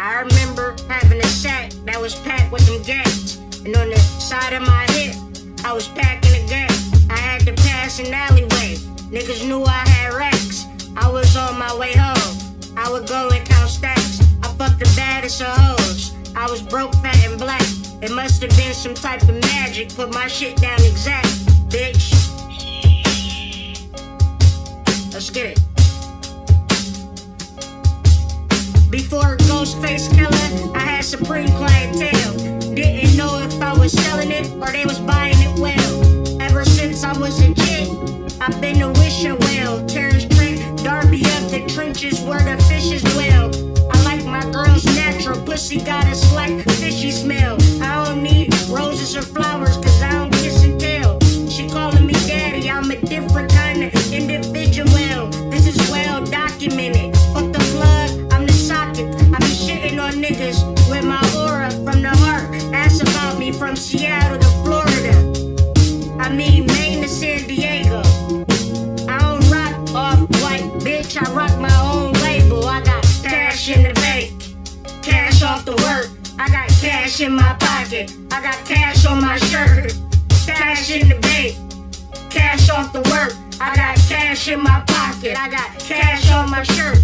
I remember having a sack that was packed with them gas. And on the side of my hip, I was packing a gas. I had to pass an alleyway. Niggas knew I had racks. I was on my way home. I would go and count stacks. I fucked the baddest of hoes. I was broke, fat, and black. It must have been some type of magic. Put my shit down exact, bitch. Let's get it. Before Ghostface Killer, I had supreme clientele. Didn't know if I was selling it or they was buying it well. Ever since I was a kid, I've been a wishing well. Terrence Trent, Darby of the trenches where the fishes dwell. I like my girl's natural pussy, got a slight fishy smell. I don't need roses or flowers, cause I don't kiss and tell. She calling me daddy, I'm a different kind of individual. This is well documented. Fuck the plug, I'm the socket. I be shitting on niggas with my aura from the heart. Ask about me from Seattle to Florida. I mean Maine to San Diego. I don't rock off-white, bitch, I rock my own label. I got cash in the bank, cash off the work. I got cash in my pocket, I got cash on my shirt. Cash in the bank, cash off the work. I got cash in my pocket, I got cash on my shirt.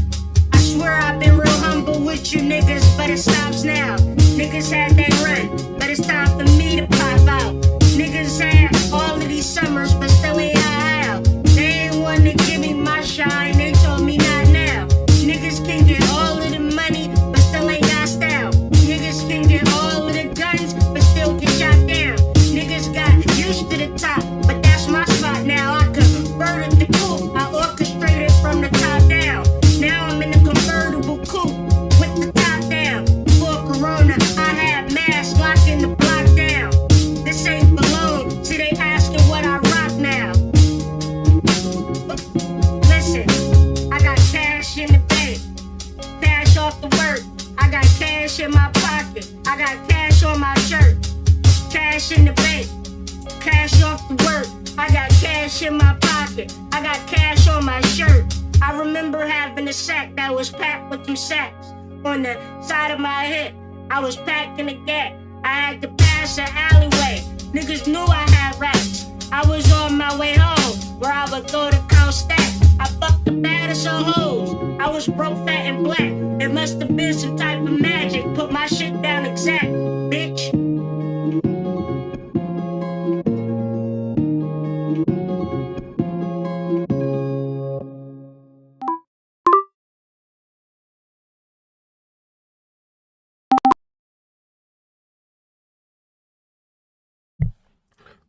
I swear I've been real humble with you niggas, but it stops now. Niggas had that run, but it's time for me to pop out. Niggas had all of these summers, but still ain't out. They ain't wanna give me my shine, they told me not now. Niggas can get all of the money, but still ain't got style. Niggas can get all of the guns, but still get shot down. Niggas got used to the top, but that's my spot now. I converted the coupe, I orchestrated from the top down. Now I'm in a convertible coupe with the top down. Before Corona, I had masks locking the block down. This ain't Balloon, see they asking what I rock now. Listen, I got cash in the bank, cash off the work. I got cash in my pocket, I got cash on my shirt. Cash in the bank, cash off the work. I got cash in my pocket, I got cash on my shirt. I remember having a sack that was packed with some sacks. On the side of my hip, I was packing a gap. I had to pass an alleyway. Niggas knew I had racks. I was on my way home, where I would go to count stacks. I fucked the baddest of hoes. I was broke, fat, and black. It must have been some type of magic. Put my shit down exact, bitch.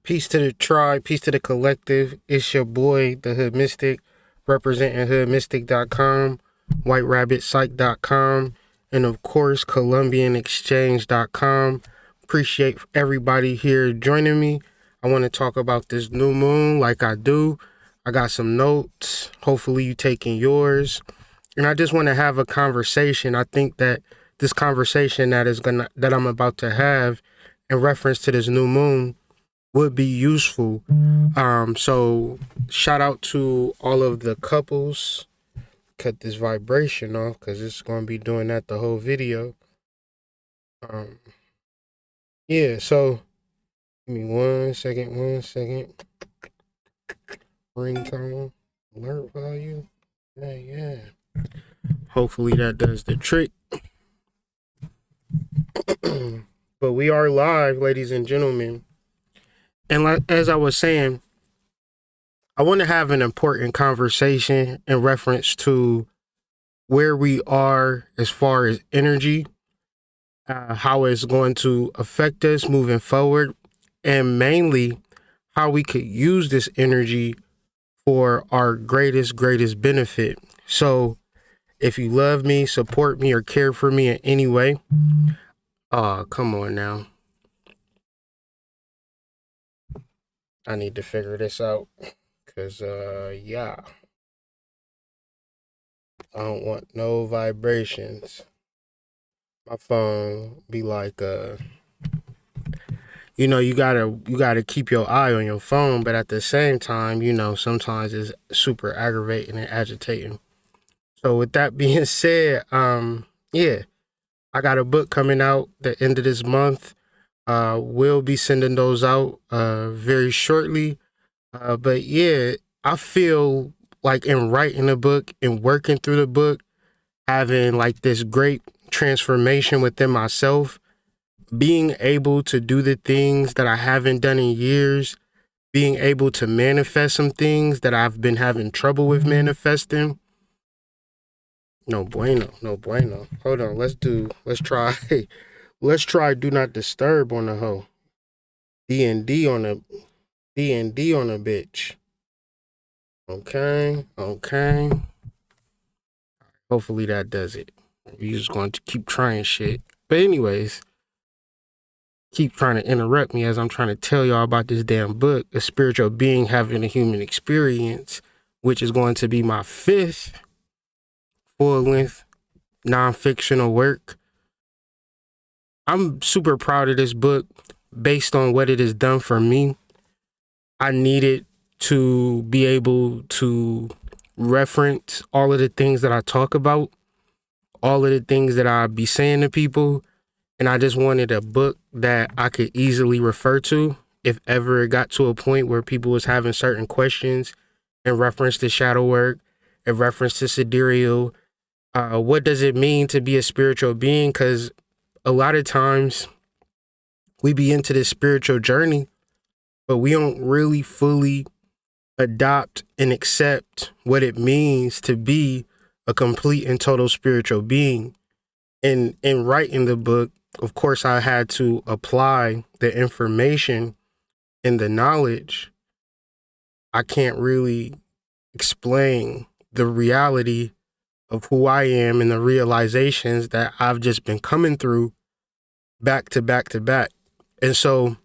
Peace to the tribe, peace to the collective. It's your boy, the Hood Mystic, representing hoodmystic.com, whiterabbitpsych.com, and of course, columbianexchange.com. Appreciate everybody here joining me. I want to talk about this new moon like I do. I got some notes. Hopefully you taking yours. And I just want to have a conversation. I think that this conversation that I'm about to have in reference to this new moon would be useful. So shout out to all of the couples. Cut this vibration off because it's going to be doing that the whole video. Yeah, so give me one second. Ringtone, alert value. Yeah. Hopefully that does the trick. But we are live, ladies and gentlemen. And as I was saying, I want to have an important conversation in reference to where we are as far as energy, how it's going to affect us moving forward, and mainly how we could use this energy for our greatest benefit. So if you love me, support me, or care for me in any way, come on now. I need to figure this out, because, yeah. I don't want no vibrations. My phone be like, you gotta keep your eye on your phone, but at the same time, sometimes it's super aggravating and agitating. So with that being said, yeah, I got a book coming out the end of this month. We'll be sending those out very shortly. But yeah, I feel like in writing the book and working through the book, having like this great transformation within myself, being able to do the things that I haven't done in years, being able to manifest some things that I've been having trouble with manifesting. No bueno, no bueno. Hold on, let's try, let's try Do Not Disturb on the hoe. D&D on a, D&D on a bitch. Okay, okay. Hopefully that does it. We're just going to keep trying shit. But anyways, keep trying to interrupt me as I'm trying to tell y'all about this damn book, A Spiritual Being Having a Human Experience, which is going to be my 5th full-length non-fictional work. I'm super proud of this book based on what it has done for me. I needed to be able to reference all of the things that I talk about, all of the things that I be saying to people, and I just wanted a book that I could easily refer to if ever it got to a point where people was having certain questions in reference to shadow work, in reference to sidereal. What does it mean to be a spiritual being? Because a lot of times we be into this spiritual journey, but we don't really fully adopt and accept what it means to be a complete and total spiritual being. And in writing the book, of course, I had to apply the information and the knowledge. I can't really explain the reality of who I am and the realizations that I've just been coming through back to back to back. And so,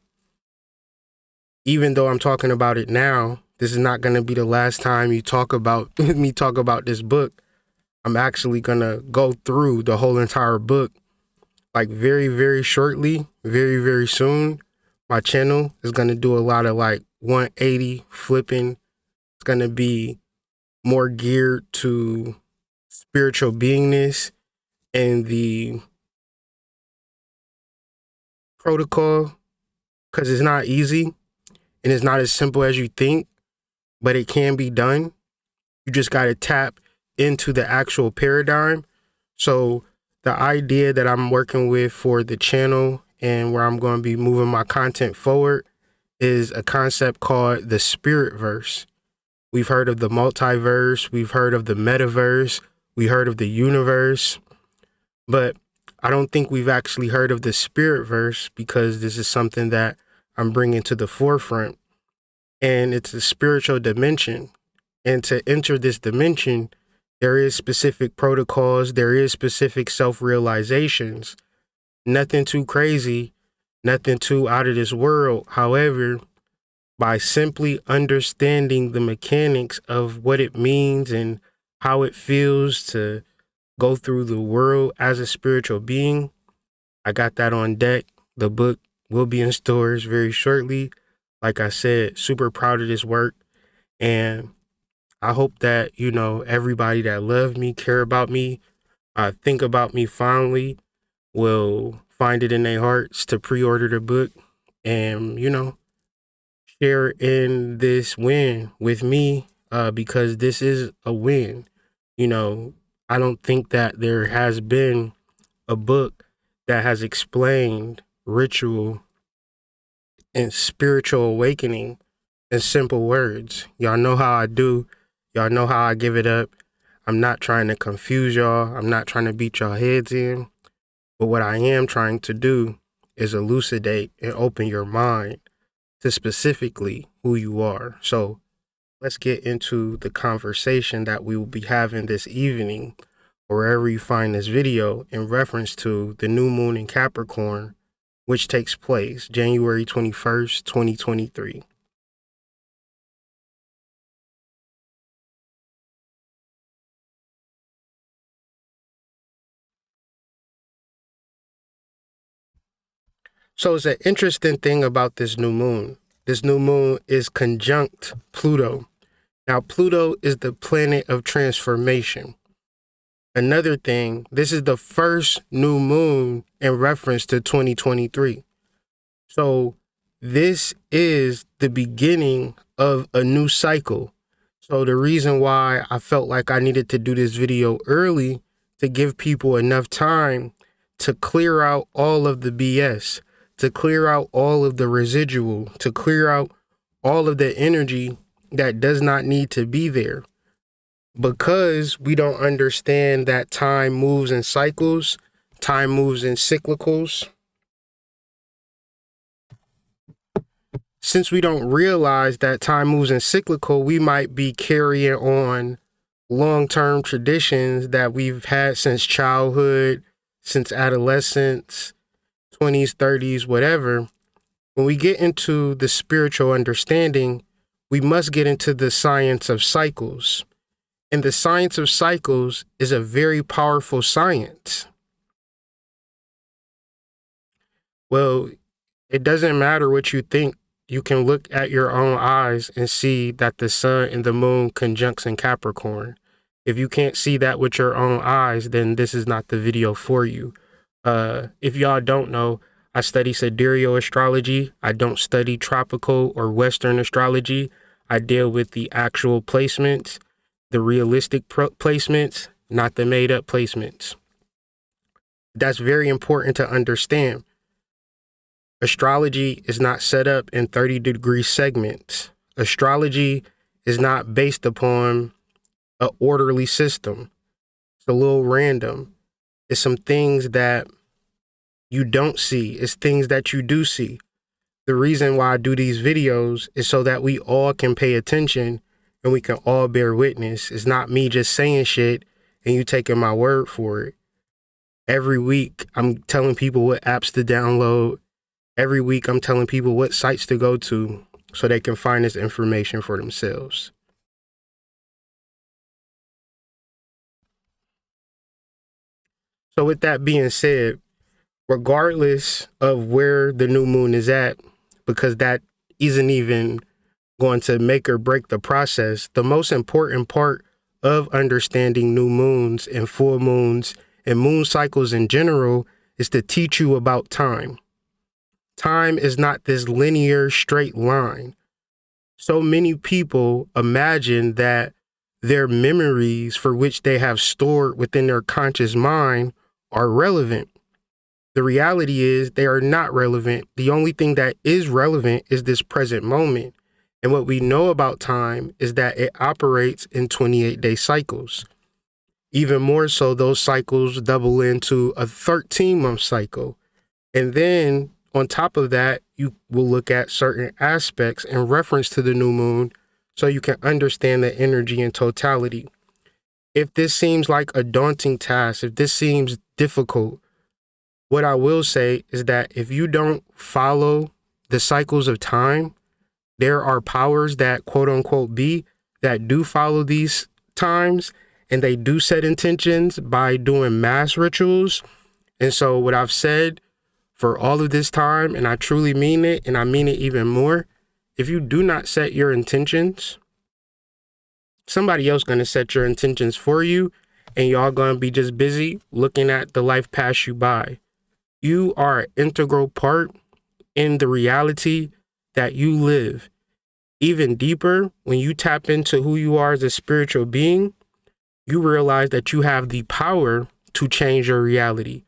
even though I'm talking about it now, this is not going to be the last time you talk about me talk about this book. I'm actually going to go through the whole entire book like very, very shortly, very, very soon. My channel is going to do a lot of like 180 flipping. It's going to be more geared to spiritual beingness and the protocol, because it's not easy and it's not as simple as you think, but it can be done. You just got to tap into the actual paradigm. So the idea that I'm working with for the channel and where I'm going to be moving my content forward is a concept called the spirit verse. We've heard of the multiverse, we've heard of the metaverse, we heard of the universe, but I don't think we've actually heard of the spirit verse, because this is something that I'm bringing to the forefront, and it's a spiritual dimension. And to enter this dimension, there is specific protocols, there is specific self-realizations, nothing too crazy, nothing too out of this world. However, by simply understanding the mechanics of what it means and how it feels to go through the world as a spiritual being, I got that on deck. The book will be in stores very shortly. Like I said, super proud of this work. And I hope that, you know, everybody that love me, care about me, think about me fondly, will find it in their hearts to pre-order the book and, you know, share in this win with me, because this is a win. You know, I don't think that there has been a book that has explained ritual and spiritual awakening in simple words. Y'all know how I do. Y'all know how I give it up. I'm not trying to confuse y'all. I'm not trying to beat y'all heads in. But what I am trying to do is elucidate and open your mind to specifically who you are. So let's get into the conversation that we will be having this evening, or wherever you find this video, in reference to the new moon in Capricorn, which takes place January 21st, 2023. So it's an interesting thing about this new moon. This new moon is conjunct Pluto. Now, Pluto is the planet of transformation. Another thing, this is the first new moon in reference to 2023. So this is the beginning of a new cycle. So the reason why I felt like I needed to do this video early to give people enough time to clear out all of the BS, to clear out all of the residual, to clear out all of the energy that does not need to be there. Because we don't understand that time moves in cycles, time moves in cyclicals. Since we don't realize that time moves in cyclical, we might be carrying on long-term traditions that we've had since childhood, since adolescence, 20s, 30s, whatever. When we get into the spiritual understanding, we must get into the science of cycles. And the science of cycles is a very powerful science. Well, it doesn't matter what you think. You can look at your own eyes and see that the sun and the moon conjuncts in Capricorn. If you can't see that with your own eyes, then this is not the video for you. If y'all don't know, I study sidereal astrology. I don't study tropical or Western astrology. I deal with the actual placements, the realistic placements, not the made-up placements. That's very important to understand. Astrology is not set up in 30-degree segments. Astrology is not based upon an orderly system. It's a little random. It's some things that you don't see. It's things that you do see. The reason why I do these videos is so that we all can pay attention and we can all bear witness. It's not me just saying shit and you taking my word for it. Every week, I'm telling people what apps to download. Every week, I'm telling people what sites to go to so they can find this information for themselves. So with that being said, regardless of where the new moon is at, because that isn't even going to make or break the process, the most important part of understanding new moons and full moons and moon cycles in general is to teach you about time. Time is not this linear straight line. So many people imagine that their memories for which they have stored within their conscious mind are relevant. The reality is they are not relevant. The only thing that is relevant is this present moment. And what we know about time is that it operates in 28-day cycles. Even more so, those cycles double into a 13-month cycle. And then on top of that, you will look at certain aspects in reference to the new moon so you can understand the energy in totality. If this seems like a daunting task, if this seems difficult, what I will say is that if you don't follow the cycles of time, there are powers that quote unquote be that do follow these times and they do set intentions by doing mass rituals. And so what I've said for all of this time, and I truly mean it, and I mean it even more, if you do not set your intentions, somebody else going to set your intentions for you, and y'all going to be just busy looking at the life pass you by. You are an integral part in the reality that you live. Even deeper, when you tap into who you are as a spiritual being, you realize that you have the power to change your reality.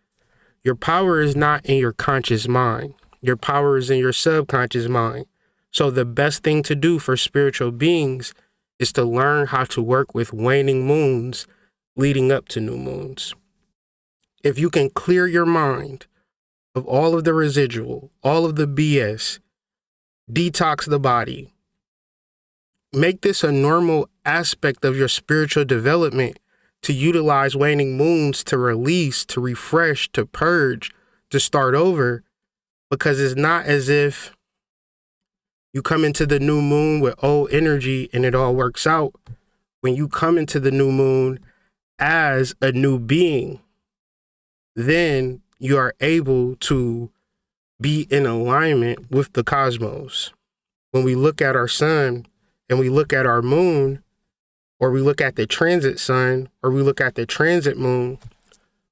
Your power is not in your conscious mind. Your power is in your subconscious mind. So the best thing to do for spiritual beings is to learn how to work with waning moons leading up to new moons. If you can clear your mind of all of the residual, all of the BS, detox the body, make this a normal aspect of your spiritual development to utilize waning moons to release, to refresh, to purge, to start over, because it's not as if you come into the new moon with old energy and it all works out. When you come into the new moon as a new being, then you are able to be in alignment with the cosmos. When we look at our sun and we look at our moon, or we look at the transit sun, or we look at the transit moon,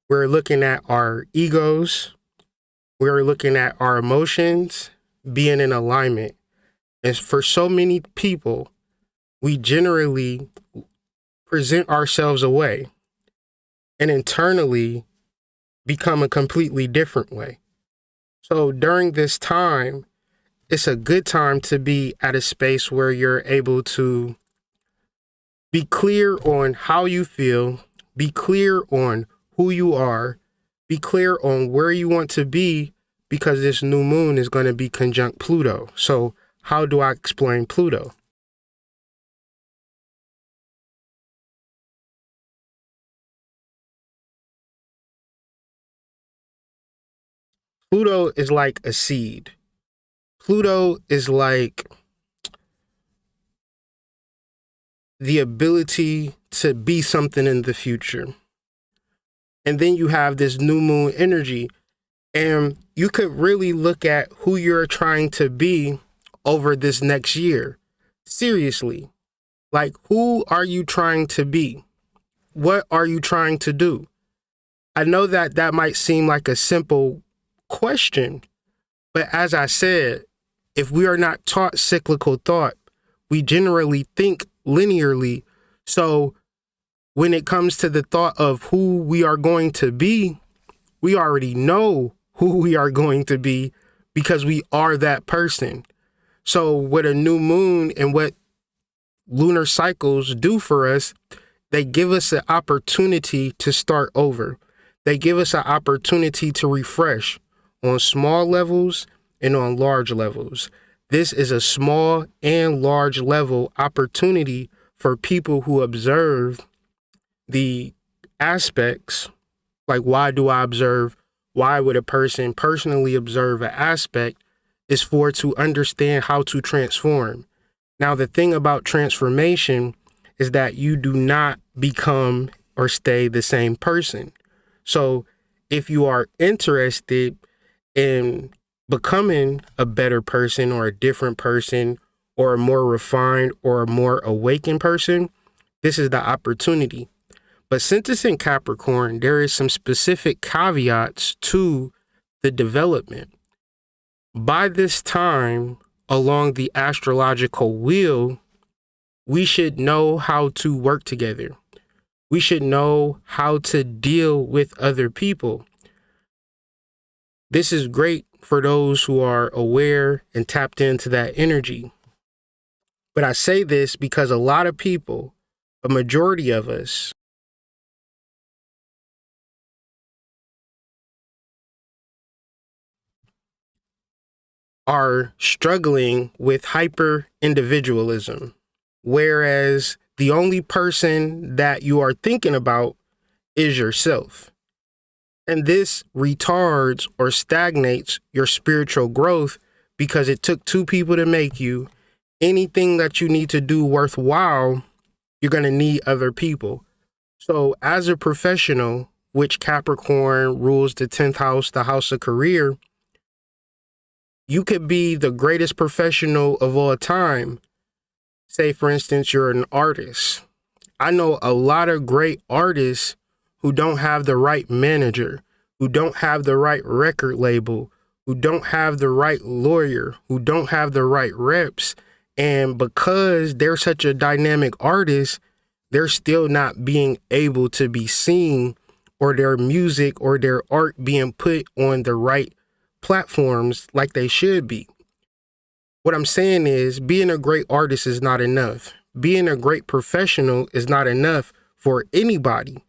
we're looking at our egos, we're looking at our emotions being in alignment. And for so many people, we generally present ourselves away and internally become a completely different way. So during this time, it's a good time to be at a space where you're able to be clear on how you feel, be clear on who you are, be clear on where you want to be, because this new moon is going to be conjunct Pluto. So how do I explain Pluto? Pluto is like a seed. Pluto is like the ability to be something in the future. And then you have this new moon energy, and you could really look at who you're trying to be over this next year. Seriously, like, who are you trying to be? What are you trying to do? I know that that might seem like a simple question, but as I said, if we are not taught cyclical thought, we generally think linearly. So when it comes to the thought of who we are going to be, we already know who we are going to be because we are that person. So what a new moon and what lunar cycles do for us, they give us an opportunity to start over. They give us an opportunity to refresh on small levels and on large levels. This is a small and large level opportunity for people who observe the aspects. Like, why do I observe? Why would a person personally observe an aspect? Is for to understand how to transform. Now, the thing about transformation is that you do not become or stay the same person. So if you are interested in becoming a better person or a different person or a more refined or a more awakened person, this is the opportunity. But since it's in Capricorn, there is some specific caveats to the development. By this time, along the astrological wheel, we should know how to work together. We should know how to deal with other people. This is great for those who are aware and tapped into that energy. But I say this because a lot of people, a majority of us, are struggling with hyper individualism, whereas the only person that you are thinking about is yourself. And this retards or stagnates your spiritual growth because it took two people to make you. Anything that you need to do worthwhile, you're going to need other people. So as a professional, which Capricorn rules the 10th house, the house of career, you could be the greatest professional of all time. Say, for instance, you're an artist. I know a lot of great artists who don't have the right manager, who don't have the right record label, who don't have the right lawyer, who don't have the right reps. And because they're such a dynamic artist, they're still not being able to be seen, or their music or their art being put on the right platforms like they should be. What I'm saying is, being a great artist is not enough. Being a great professional is not enough for anybody.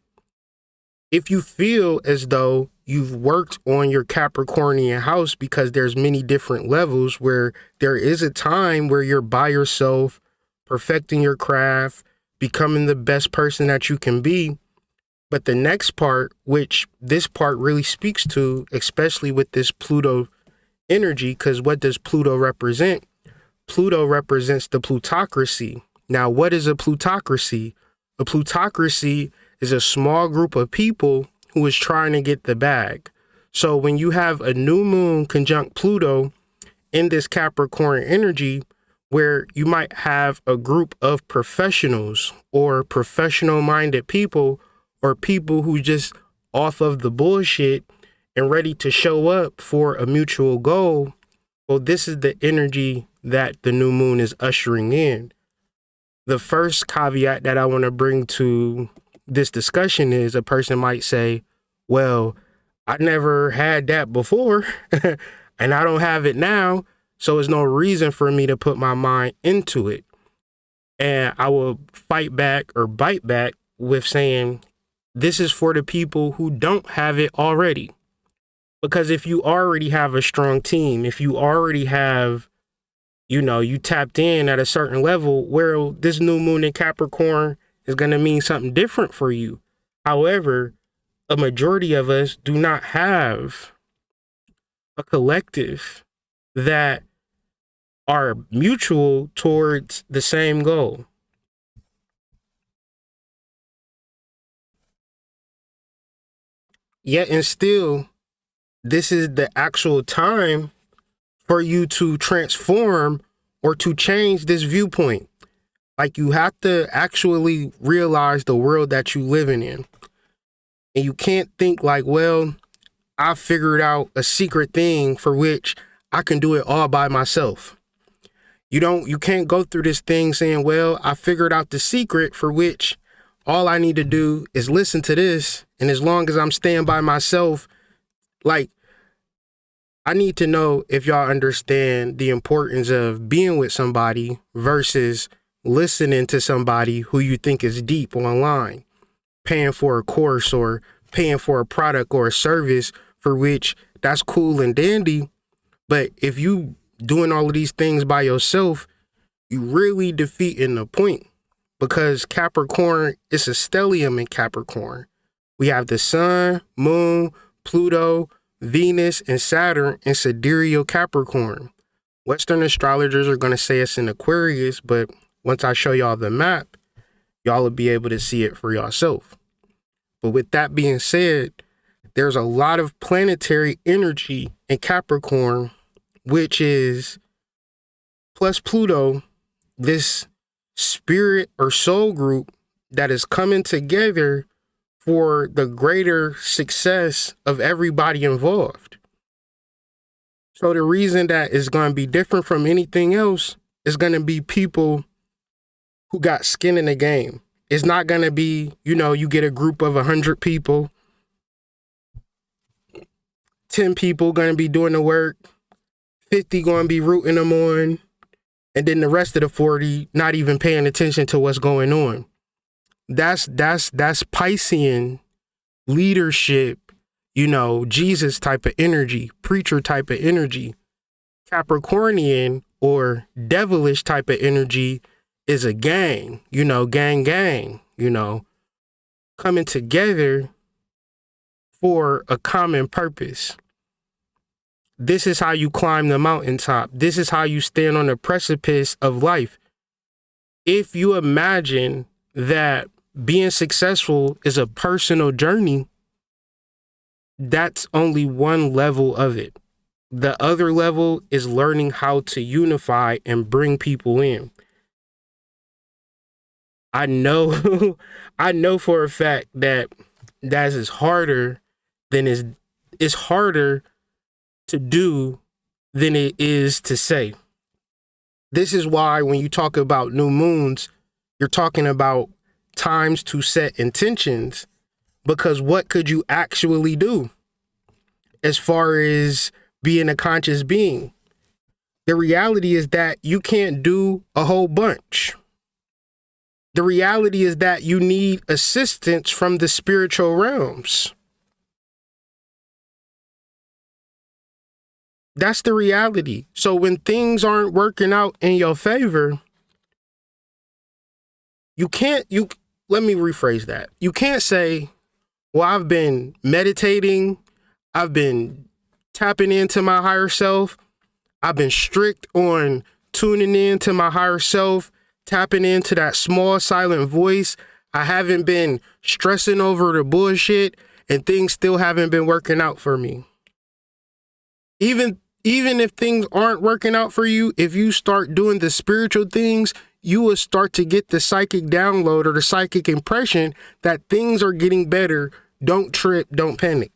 If you feel as though you've worked on your Capricornian house, because there's many different levels where there is a time where you're by yourself, perfecting your craft, becoming the best person that you can be. But the next part, which this part really speaks to, especially with this Pluto energy, because what does Pluto represent? Pluto represents the plutocracy. Now, what is a plutocracy? A plutocracy is a small group of people who is trying to get the bag. So when you have a new moon conjunct Pluto in this Capricorn energy, where you might have a group of professionals or professional minded people or people who just off of the bullshit and ready to show up for a mutual goal. Well, this is the energy that the new moon is ushering in. The first caveat that I want to bring to this discussion is a person might say, well, I never had that before and I don't have it now. So there's no reason for me to put my mind into it. And I will fight back or bite back with saying, this is for the people who don't have it already. Because if you already have a strong team, if you already have, you tapped in at a certain level, where this new moon in Capricorn is going to mean something different for you. However, a majority of us do not have a collective that are mutual towards the same goal. Yet and still, this is the actual time for you to transform or to change this viewpoint. Like, you have to actually realize the world that you're living in. And you can't think like, well, I figured out a secret thing for which I can do it all by myself. You can't go through this thing saying, well, I figured out the secret for which all I need to do is listen to this. And as long as I'm staying by myself, like, I need to know if y'all understand the importance of being with somebody versus listening to somebody who you think is deep online, paying for a course or paying for a product or a service for which that's cool and dandy. But if you doing all of these things by yourself, you really defeating the point, because Capricorn is a stellium in Capricorn. We have the sun, moon, Pluto, Venus, and Saturn in sidereal Capricorn. Western astrologers are going to say it's in Aquarius, but once I show y'all the map, y'all will be able to see it for yourself. But with that being said, there's a lot of planetary energy in Capricorn, which is plus Pluto, this spirit or soul group that is coming together for the greater success of everybody involved. So the reason that is going to be different from anything else is going to be people who got skin in the game. It's not going to be, you get a group of 100 people, 10 people going to be doing the work, 50 going to be rooting them on, and then the rest of the 40 not even paying attention to what's going on. That's Piscean leadership, Jesus type of energy, preacher type of energy. Capricornian or devilish type of energy is a gang, gang, coming together for a common purpose. This is how you climb the mountaintop. This is how you stand on the precipice of life. If you imagine that being successful is a personal journey, that's only one level of it. The other level is learning how to unify and bring people in. I know, I know for a fact that is harder than it's harder to do than it is to say. This is why when you talk about new moons, you're talking about times to set intentions, because what could you actually do as far as being a conscious being? The reality is that you can't do a whole bunch. The reality is that you need assistance from the spiritual realms. That's the reality. So when things aren't working out in your favor, let me rephrase that. You can't say, well, I've been meditating, I've been tapping into my higher self, I've been strict on tuning in to my higher self, tapping into that small silent voice. I haven't been stressing over the bullshit, and things still haven't been working out for me. Even Even if things aren't working out for you, if you start doing the spiritual things, you will start to get the psychic download or the psychic impression that things are getting better. Don't trip, don't panic.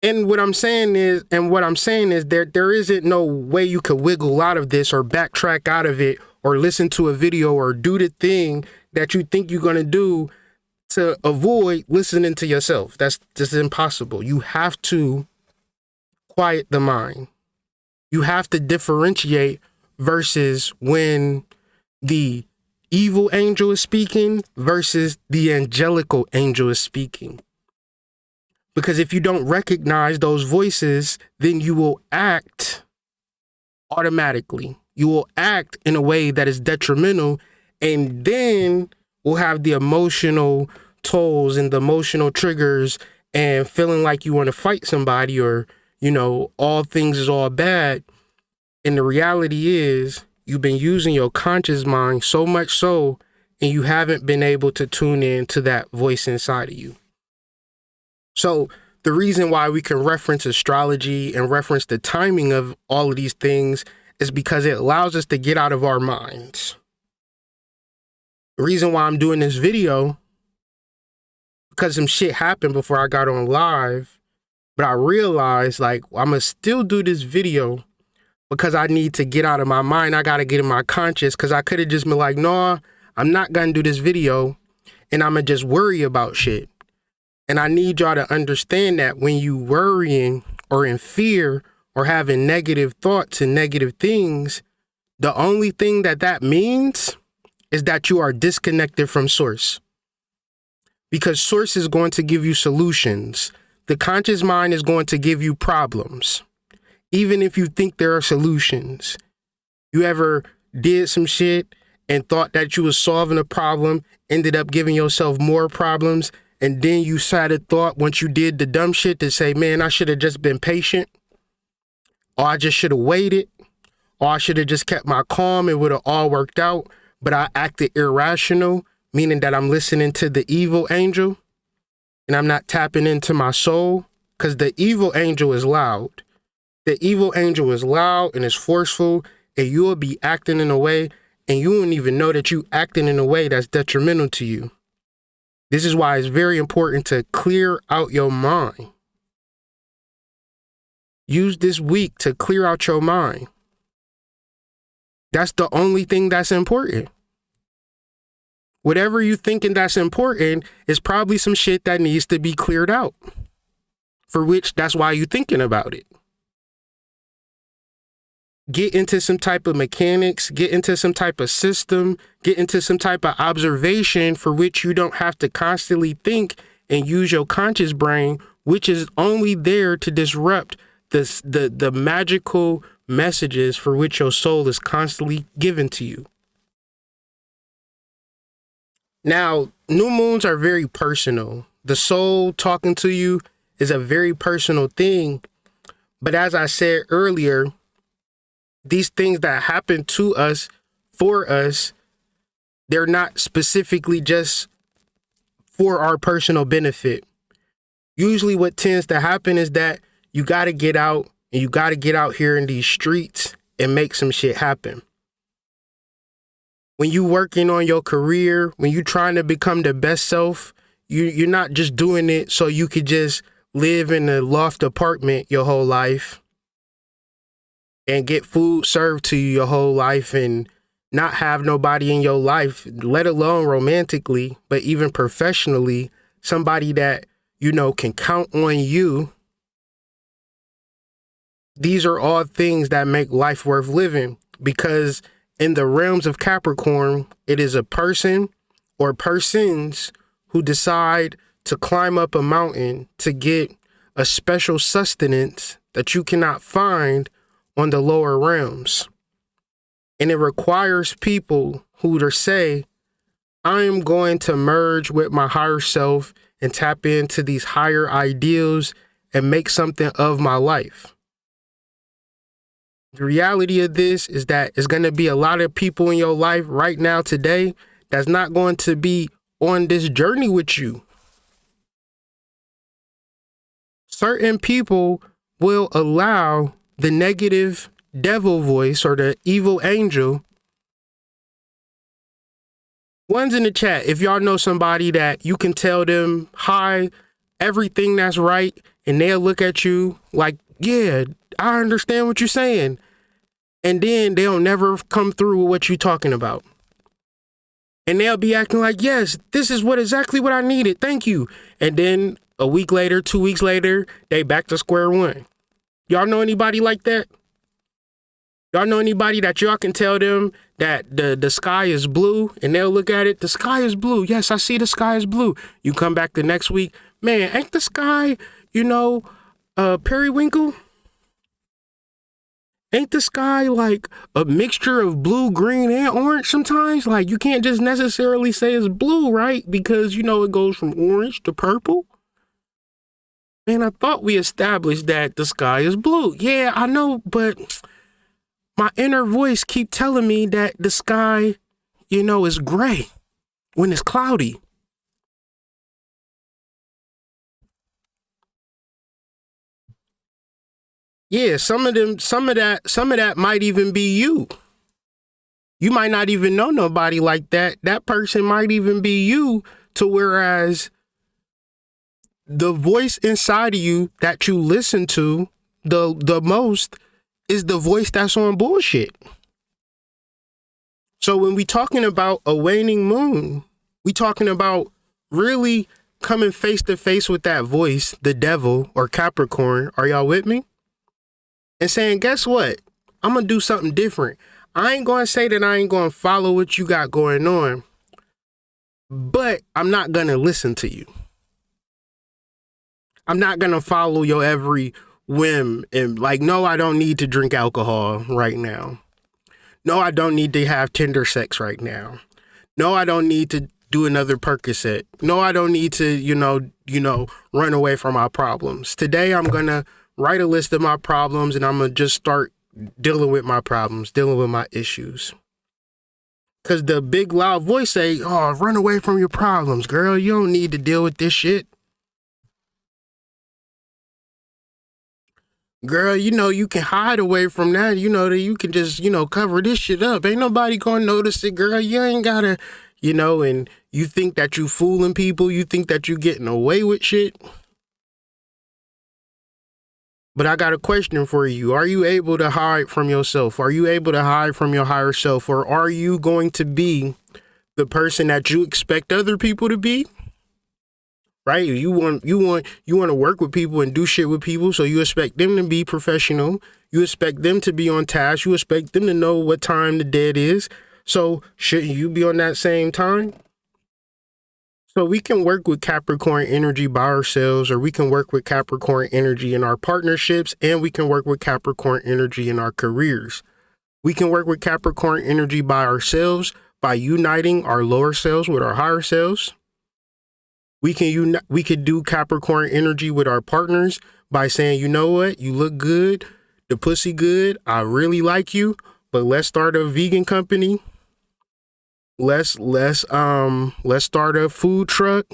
And what I'm saying is there isn't no way you could wiggle out of this or backtrack out of it or listen to a video or do the thing that you think you're going to do to avoid listening to yourself. That's just impossible. You have to quiet the mind. You have to differentiate versus when the evil angel is speaking versus the angelical angel is speaking. Because if you don't recognize those voices, then you will act automatically. You will act in a way that is detrimental, and then we'll have the emotional tolls and the emotional triggers and feeling like you want to fight somebody or, all things is all bad. And the reality is you've been using your conscious mind so much so, and you haven't been able to tune in to that voice inside of you. So the reason why we can reference astrology and reference the timing of all of these things is because it allows us to get out of our minds. The reason why I'm doing this video, because some shit happened before I got on live, but I realized I'm going to still do this video because I need to get out of my mind. I got to get in my conscious, because I could have just been like, no, I'm not going to do this video and I'm going to just worry about shit. And I need y'all to understand that when you worrying or in fear or having negative thoughts and negative things, the only thing that means is that you are disconnected from source. Because source is going to give you solutions. The conscious mind is going to give you problems. Even if you think there are solutions. You ever did some shit and thought that you was solving a problem, ended up giving yourself more problems, and then you sat and thought once you did the dumb shit to say, man, I should have just been patient, or I just should have waited, or I should have just kept my calm, it would have all worked out, but I acted irrational, meaning that I'm listening to the evil angel, and I'm not tapping into my soul, because the evil angel is loud. The evil angel is loud and is forceful, and you will be acting in a way, and you won't even know that you acting in a way that's detrimental to you. This is why it's very important to clear out your mind. Use this week to clear out your mind. That's the only thing that's important. Whatever you thinking that's important is probably some shit that needs to be cleared out. For which, that's why you're thinking about it. Get into some type of mechanics, get into some type of system, get into some type of observation for which you don't have to constantly think and use your conscious brain, which is only there to disrupt the magical messages for which your soul is constantly given to you. Now, new moons are very personal. The soul talking to you is a very personal thing. But as I said earlier, these things that happen to us, for us, they're not specifically just for our personal benefit. Usually what tends to happen is that you got to get out, and you got to get out here in these streets and make some shit happen. When you working on your career, when you trying to become the best self, you're not just doing it so you could just live in a loft apartment your whole life and get food served to you your whole life and not have nobody in your life, let alone romantically, but even professionally, somebody that, can count on you. These are all things that make life worth living, because in the realms of Capricorn, it is a person or persons who decide to climb up a mountain to get a special sustenance that you cannot find on the lower realms. And it requires people who to say, I am going to merge with my higher self and tap into these higher ideals and make something of my life. The reality of this is that it's going to be a lot of people in your life right now today that's not going to be on this journey with you. Certain people will allow the negative devil voice or the evil angel. One's in the chat. If y'all know somebody that you can tell them hi, everything that's right, and they'll look at you like, yeah, I understand what you're saying. And then they'll never come through with what you're talking about. And they'll be acting like, yes, this is exactly what I needed. Thank you. And then a week later, 2 weeks later, they back to square one. Y'all know anybody like that? Y'all know anybody that y'all can tell them that the sky is blue and they'll look at it, the sky is blue. Yes, I see the sky is blue. You come back the next week, man, ain't the sky, periwinkle? Ain't the sky like a mixture of blue, green, and orange sometimes? Like, you can't just necessarily say it's blue, right? Because, it goes from orange to purple. Man, I thought we established that the sky is blue. Yeah, I know, but my inner voice keep telling me that the sky, is gray when it's cloudy. Yeah, some of that might even be you. You might not even know nobody like that. That person might even be you, to whereas the voice inside of you that you listen to the most is the voice that's on bullshit. So when we talking about a waning moon, we talking about really coming face to face with that voice, the devil or Capricorn. Are y'all with me? And saying, guess what? I'm going to do something different. I ain't going to say that I ain't going to follow what you got going on, but I'm not going to listen to you. I'm not going to follow your every whim and no, I don't need to drink alcohol right now. No, I don't need to have tender sex right now. No, I don't need to do another Percocet. No, I don't need to, run away from my problems. Today, I'm going to write a list of my problems and I'm going to just start dealing with my problems, dealing with my issues. Because the big loud voice say, oh, run away from your problems, girl. You don't need to deal with this shit. Girl, you can hide away from that. That you can just, cover this shit up. Ain't nobody going to notice it, girl. You ain't got to, and you think that you fooling people. You think that you getting away with shit. But I got a question for you. Are you able to hide from yourself? Are you able to hide from your higher self? Or are you going to be the person that you expect other people to be? Right? You want to work with people and do shit with people, so you expect them to be professional. You expect them to be on task. You expect them to know what time the dead is. So shouldn't you be on that same time? So we can work with Capricorn energy by ourselves, or we can work with Capricorn energy in our partnerships, and we can work with Capricorn energy in our careers. We can work with Capricorn energy by ourselves by uniting our lower selves with our higher selves. We could do Capricorn energy with our partners by saying, you know what, you look good, the pussy good, I really like you, but let's start a vegan company. Let's start a food truck.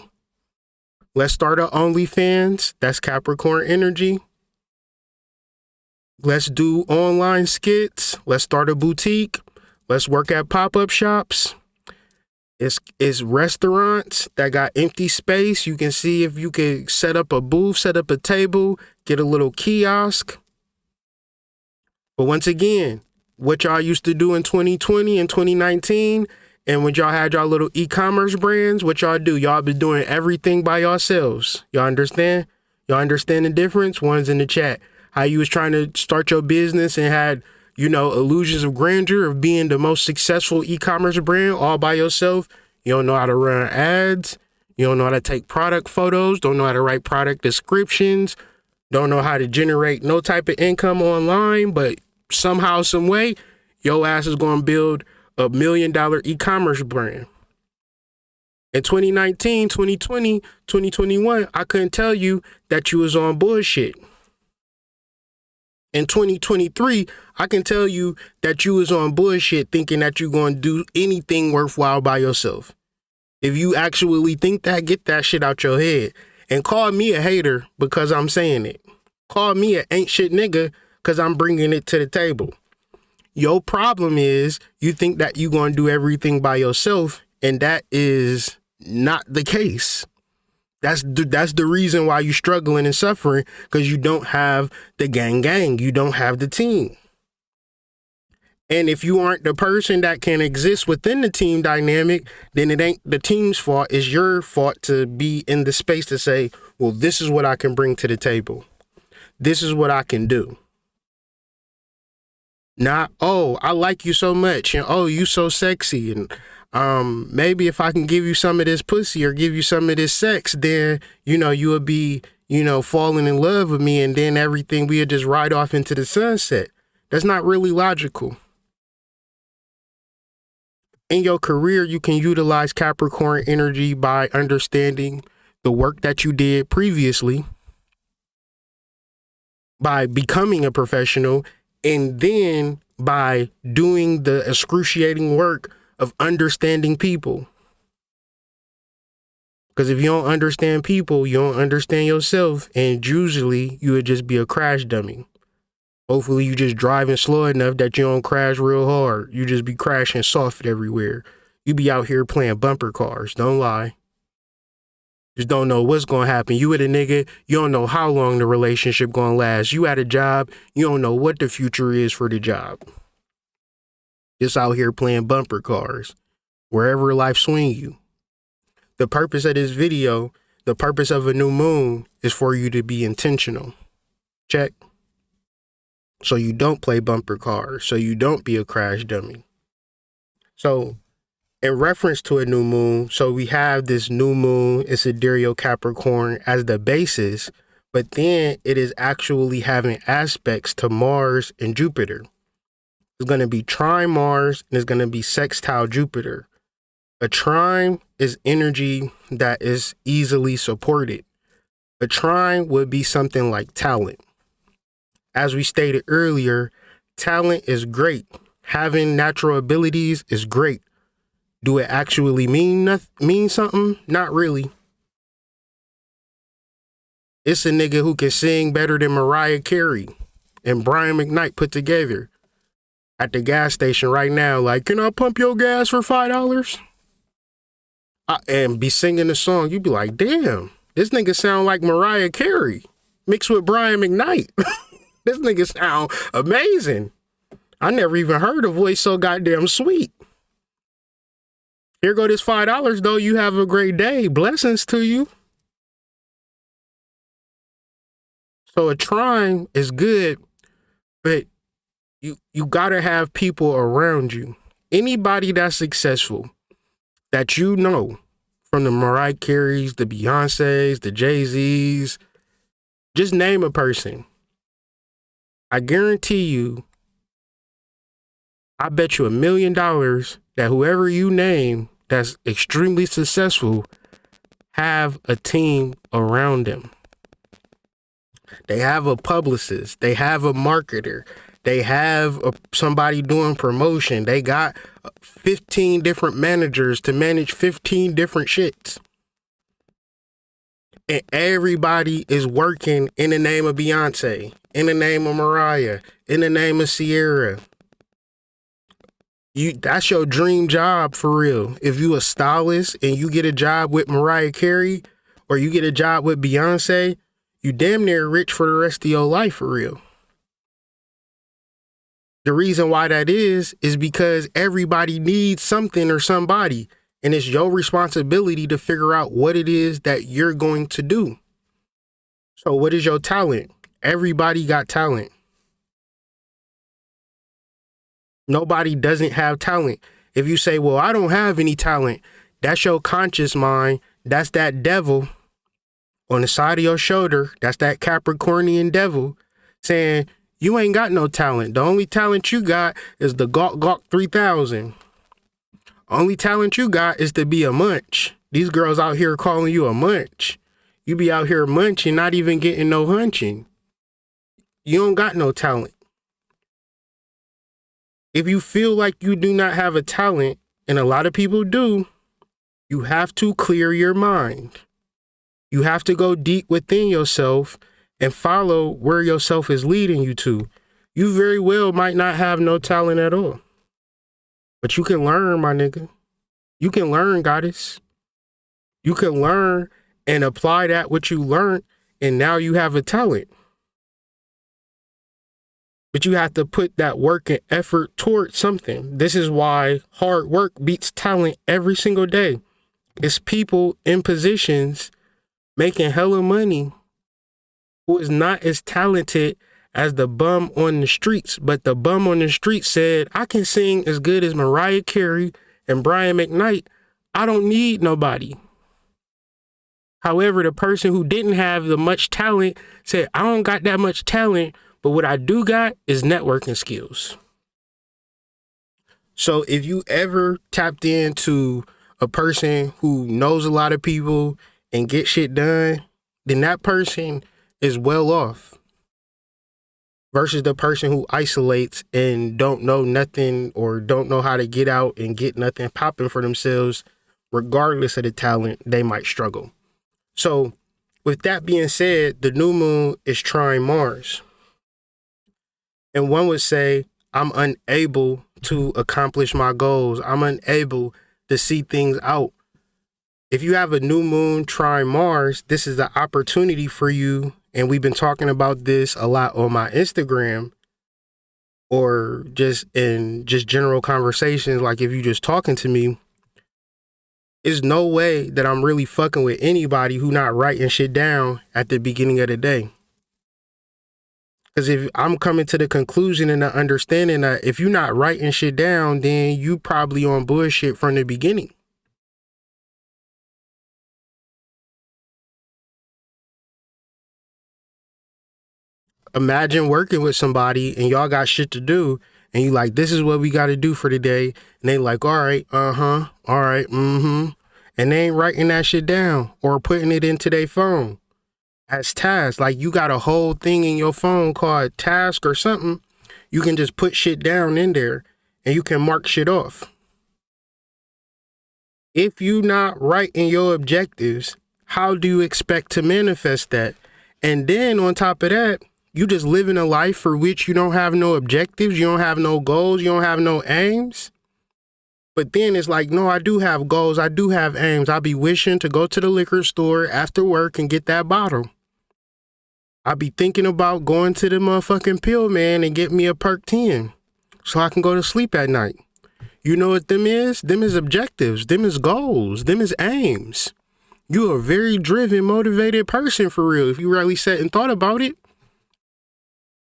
Let's start a OnlyFans. That's Capricorn energy. Let's do online skits. Let's start a boutique. Let's work at pop-up shops. It's restaurants that got empty space. You can see if you could set up a booth, set up a table, get a little kiosk. But once again, what y'all used to do in 2020 and 2019, and when y'all had y'all little e-commerce brands, what y'all do? Y'all been doing everything by yourselves. Y'all understand? Y'all understand the difference? One's in the chat. How you was trying to start your business and had, illusions of grandeur of being the most successful e-commerce brand all by yourself. You don't know how to run ads. You don't know how to take product photos. Don't know how to write product descriptions. Don't know how to generate no type of income online. But somehow, some way, your ass is going to build $1 million e-commerce brand. In 2019, 2020, 2021, I couldn't tell you that you was on bullshit. In 2023, I can tell you that you was on bullshit thinking that you're going to do anything worthwhile by yourself. If you actually think that, get that shit out your head. And call me a hater because I'm saying it. Call me an ain't shit nigga because I'm bringing it to the table. Your problem is you think that you going to do everything by yourself, and that is not the case. That's the reason why you're struggling and suffering, because you don't have the gang. You don't have the team. And if you aren't the person that can exist within the team dynamic, then it ain't the team's fault. It's your fault to be in the space to say, well, this is what I can bring to the table. This is what I can do. Not, oh, I like you so much, and oh, you so sexy, and maybe if I can give you some of this pussy or give you some of this sex, then, you know, you would be, you know, falling in love with me, and then everything, we would just ride off into the sunset. That's not really logical. In your career, you can utilize Capricorn energy by understanding the work that you did previously, by becoming a professional, and then by doing the excruciating work of understanding people. Because if you don't understand people, you don't understand yourself, and usually you would just be a crash dummy. Hopefully you just driving slow enough that you don't crash real hard. You just be crashing soft everywhere. You be out here playing bumper cars. Don't lie. Just don't know what's going to happen. You with a nigga, you don't know how long the relationship going to last. You at a job, you don't know what the future is for the job. Just out here playing bumper cars, wherever life swing you. The purpose of this video, the purpose of a new moon, is for you to be intentional. Check. So you don't play bumper cars, so you don't be a crash dummy. So in reference to a new moon, so we have this new moon in sidereal Capricorn as the basis, but then it is actually having aspects to Mars and Jupiter. It's going to be trine Mars and it's going to be sextile Jupiter. A trine is energy that is easily supported. A trine would be something like talent. As we stated earlier, talent is great. Having natural abilities is great. Do it actually mean something? Not really. It's a nigga who can sing better than Mariah Carey and Brian McKnight put together at the gas station right now. Like, can I pump your gas for $5? And be singing the song. You'd be like, damn, this nigga sound like Mariah Carey mixed with Brian McKnight. This nigga sound amazing. I never even heard a voice so goddamn sweet. Here go this $5 though. You have a great day. Blessings to you. So a trine is good, but you gotta have people around you. Anybody that's successful that you know, from the Mariah Careys, the Beyoncés, the Jay-Z's, just name a person. I guarantee you, I bet you $1 million that whoever you name that's extremely successful have a team around them. They have a publicist. They have a marketer. They have somebody doing promotion. They got 15 different managers to manage 15 different shits. And everybody is working in the name of Beyonce, in the name of Mariah, in the name of Sierra. That's your dream job for real. If you a stylist and you get a job with Mariah Carey or you get a job with Beyonce, you damn near rich for the rest of your life for real. The reason why that is because everybody needs something or somebody, and it's your responsibility to figure out what it is that you're going to do. So what is your talent? Everybody got talent. Nobody doesn't have talent. If you say, well, I don't have any talent, that's your conscious mind. That's that devil on the side of your shoulder. That's that Capricornian devil saying, you ain't got no talent. The only talent you got is the Gawk Gawk 3000. Only talent you got is to be a munch. These girls out here calling you a munch. You be out here munching, not even getting no hunching. You don't got no talent. If you feel like you do not have a talent, and a lot of people do, you have to clear your mind. You have to go deep within yourself and follow where yourself is leading you to. You very well might not have no talent at all, but you can learn, my nigga. You can learn, goddess. You can learn and apply that what you learned, and now you have a talent. But you have to put that work and effort towards something. This is why hard work beats talent every single day. It's people in positions making hella money who is not as talented as the bum on the streets. But the bum on the street said, I can sing as good as Mariah Carey and Brian McKnight. I don't need nobody. However, the person who didn't have the much talent said, I don't got that much talent, but what I do got is networking skills. So if you ever tapped into a person who knows a lot of people and get shit done, then that person is well off versus the person who isolates and don't know nothing or don't know how to get out and get nothing popping for themselves. Regardless of the talent, they might struggle. So with that being said, the new moon is trying Mars. And one would say, I'm unable to accomplish my goals. I'm unable to see things out. If you have a new moon trying Mars, this is the opportunity for you. And we've been talking about this a lot on my Instagram or just in just general conversations. Like if you just talking to me, there's no way that I'm really fucking with anybody who not writing shit down at the beginning of the day. Because if I'm coming to the conclusion and the understanding that if you're not writing shit down, then you probably on bullshit from the beginning. Imagine working with somebody and y'all got shit to do and you like, this is what we got to do for the day. And they like, all right, all right, and they ain't writing that shit down or putting it into their phone as tasks. Like you got a whole thing in your phone called task or something. You can just put shit down in there and you can mark shit off. If you not writing your objectives, how do you expect to manifest that? And then on top of that, you just living a life for which you don't have no objectives, you don't have no goals, you don't have no aims. But then it's like, no, I do have goals, I do have aims. I be wishing to go to the liquor store after work and get that bottle. I be thinking about going to the motherfucking pill man and get me a perk 10 so I can go to sleep at night. You know what them is? Them is objectives, them is goals, them is aims. You a very driven, motivated person for real if you really sat and thought about it.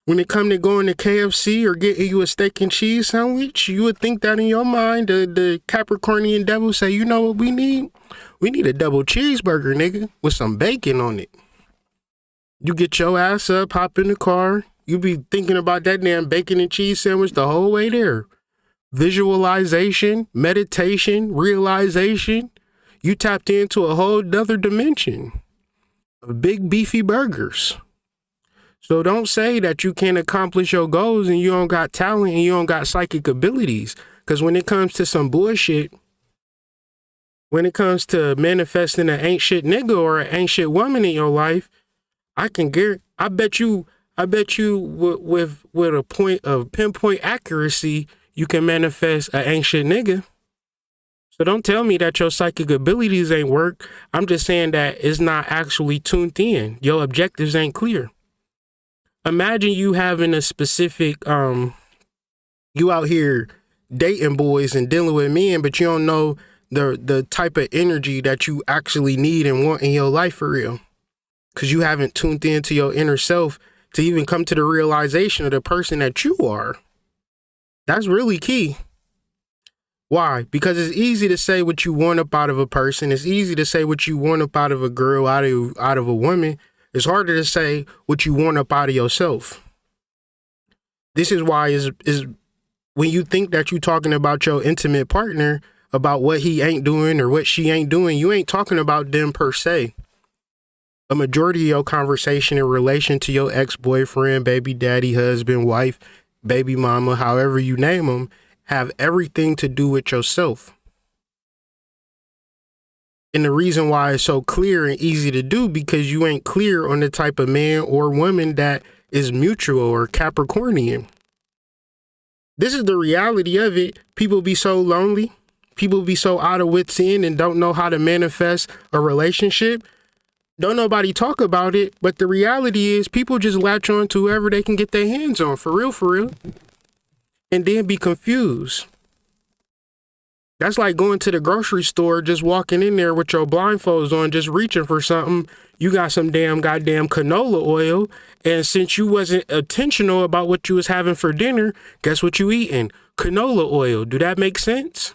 When it come to going to KFC or getting you a steak and cheese sandwich, you would think that in your mind, the Capricornian devil say, you know what we need? We need a double cheeseburger, nigga, with some bacon on it. You get your ass up, hop in the car. You be thinking about that damn bacon and cheese sandwich the whole way there. Visualization, meditation, realization. You tapped into a whole nother dimension of big beefy burgers. So don't say that you can't accomplish your goals and you don't got talent and you don't got psychic abilities. Because when it comes to some bullshit, when it comes to manifesting an ain't shit nigga or an ain't shit woman in your life, I bet you with a point of pinpoint accuracy, you can manifest an ain't shit nigga. So don't tell me that your psychic abilities ain't work. I'm just saying that it's not actually tuned in. Your objectives ain't clear. Imagine you having a specific, you out here dating boys and dealing with men, but you don't know the type of energy that you actually need and want in your life for real. Because you haven't tuned into your inner self to even come to the realization of the person that you are. That's really key. Why? Because it's easy to say what you want up out of a person. It's easy to say what you want up out of a girl, out of a woman. It's harder to say what you want up out of yourself. This is why is when you think that you're talking about your intimate partner, about what he ain't doing or what she ain't doing, you ain't talking about them per se. A majority of your conversation in relation to your ex-boyfriend, baby daddy, husband, wife, baby mama, however you name them, have everything to do with yourself. And the reason why it's so clear and easy to do, because you ain't clear on the type of man or woman that is mutual or Capricornian. This is the reality of it. People be so lonely. People be so out of wits end and don't know how to manifest a relationship. Don't nobody talk about it. But the reality is people just latch on to whoever they can get their hands on. For real. And then be confused. That's like going to the grocery store, just walking in there with your blindfolds on, just reaching for something. You got some goddamn canola oil. And since you wasn't intentional about what you was having for dinner, guess what you eating? Canola oil. Do that make sense?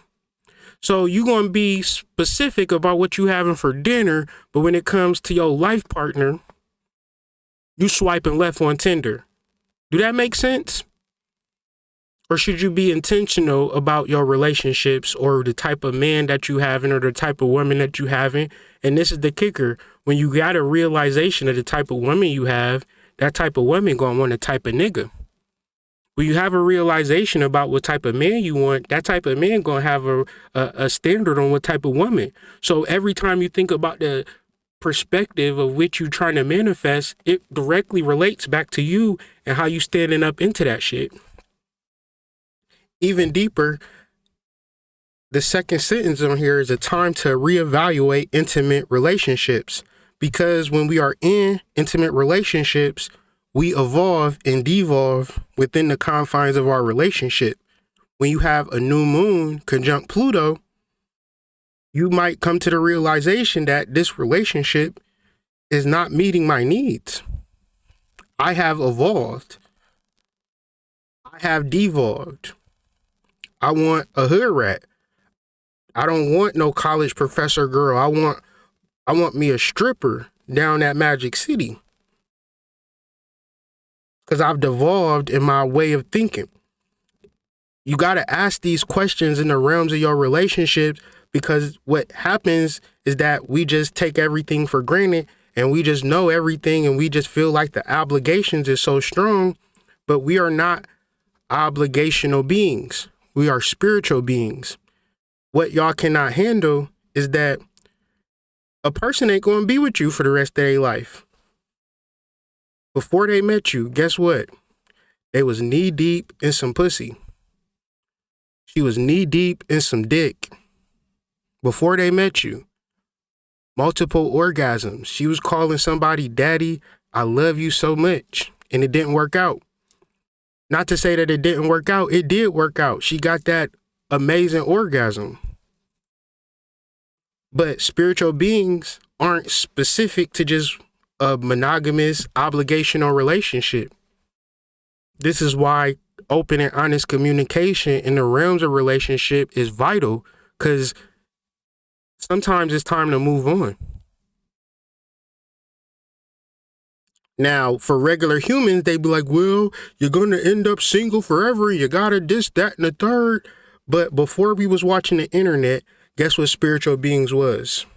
So you going to be specific about what you having for dinner, but when it comes to your life partner, you swiping left on Tinder. Do that make sense? Or should you be intentional about your relationships or the type of man that you having or the type of woman that you having? And this is the kicker. When you got a realization of the type of woman you have, that type of woman going to want a type of nigga. When you have a realization about what type of man you want, that type of man going to have a standard on what type of woman. So every time you think about the perspective of which you're trying to manifest, it directly relates back to you and how you standing up into that shit. Even deeper, the second sentence on here is a time to reevaluate intimate relationships. Because when we are in intimate relationships, we evolve and devolve within the confines of our relationship. When you have a new moon conjunct Pluto, you might come to the realization that this relationship is not meeting my needs. I have evolved. I have devolved. I want a hood rat. I don't want no college professor girl. I want me a stripper down at Magic City. Because I've devolved in my way of thinking. You got to ask these questions in the realms of your relationships, because what happens is that we just take everything for granted and we just know everything and we just feel like the obligations is so strong, but we are not obligational beings. We are spiritual beings. What y'all cannot handle is that a person ain't going to be with you for the rest of their life. Before they met you, guess what? They was knee deep in some pussy. She was knee deep in some dick. Before they met you, multiple orgasms. She was calling somebody daddy, I love you so much. And it didn't work out. Not to say that it didn't work out. It did work out. She got that amazing orgasm. But spiritual beings aren't specific to just a monogamous, obligational relationship. This is why open and honest communication in the realms of relationship is vital, because sometimes it's time to move on. Now, for regular humans, they be like, well, you're going to end up single forever. You got to this, that, and the third. But before we was watching the internet, guess what spiritual beings was?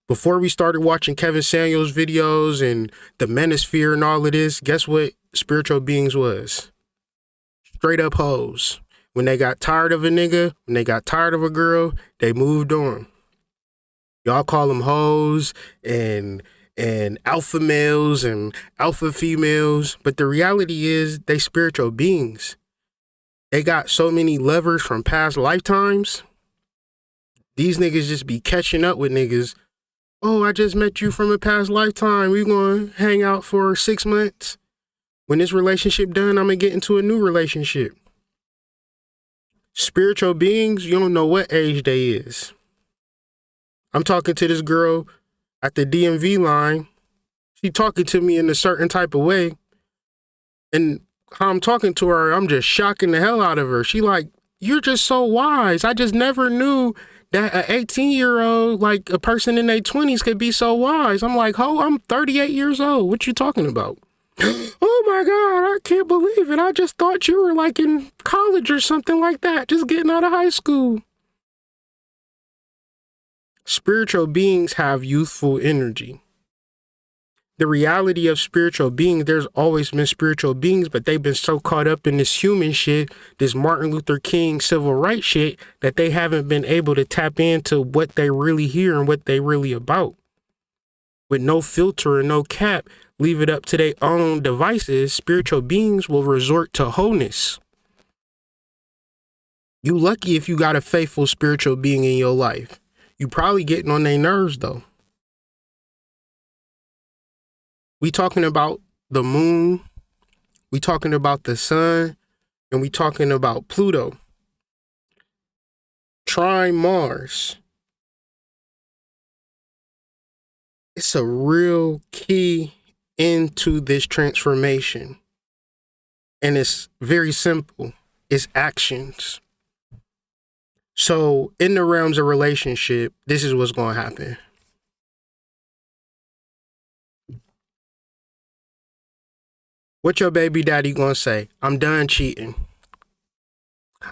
Before we started watching Kevin Samuels videos and the Manosphere and all of this, guess what spiritual beings was? Straight up hoes. When they got tired of a nigga, when they got tired of a girl, they moved on. Y'all call them hoes and alpha males and alpha females. But the reality is they spiritual beings. They got so many lovers from past lifetimes. These niggas just be catching up with niggas. Oh, I just met you from a past lifetime. We gonna hang out for 6 months. When this relationship done, I'm gonna get into a new relationship. Spiritual beings, you don't know what age they is. I'm talking to this girl at the DMV line. She talking to me in a certain type of way. And how I'm talking to her, I'm just shocking the hell out of her. She like, you're just so wise. I just never knew that an 18-year-old, like a person in their 20s, could be so wise. I'm like, I'm 38 years old. What you talking about? Oh my God, I can't believe it. I just thought you were like in college or something like that, just getting out of high school. Spiritual beings have youthful energy. The reality of spiritual beings, there's always been spiritual beings, but they've been so caught up in this human shit, this Martin Luther King civil rights shit, that they haven't been able to tap into what they really hear and what they really about. With no filter and no cap, leave it up to their own devices, spiritual beings will resort to wholeness. You lucky if you got a faithful spiritual being in your life. You probably getting on their nerves though. We talking about the moon, we talking about the sun, and we talking about Pluto. Trine Mars. It's a real key into this transformation. And it's very simple. It's actions. So in the realms of relationship, this is what's going to happen. What your baby daddy going to say? I'm done cheating.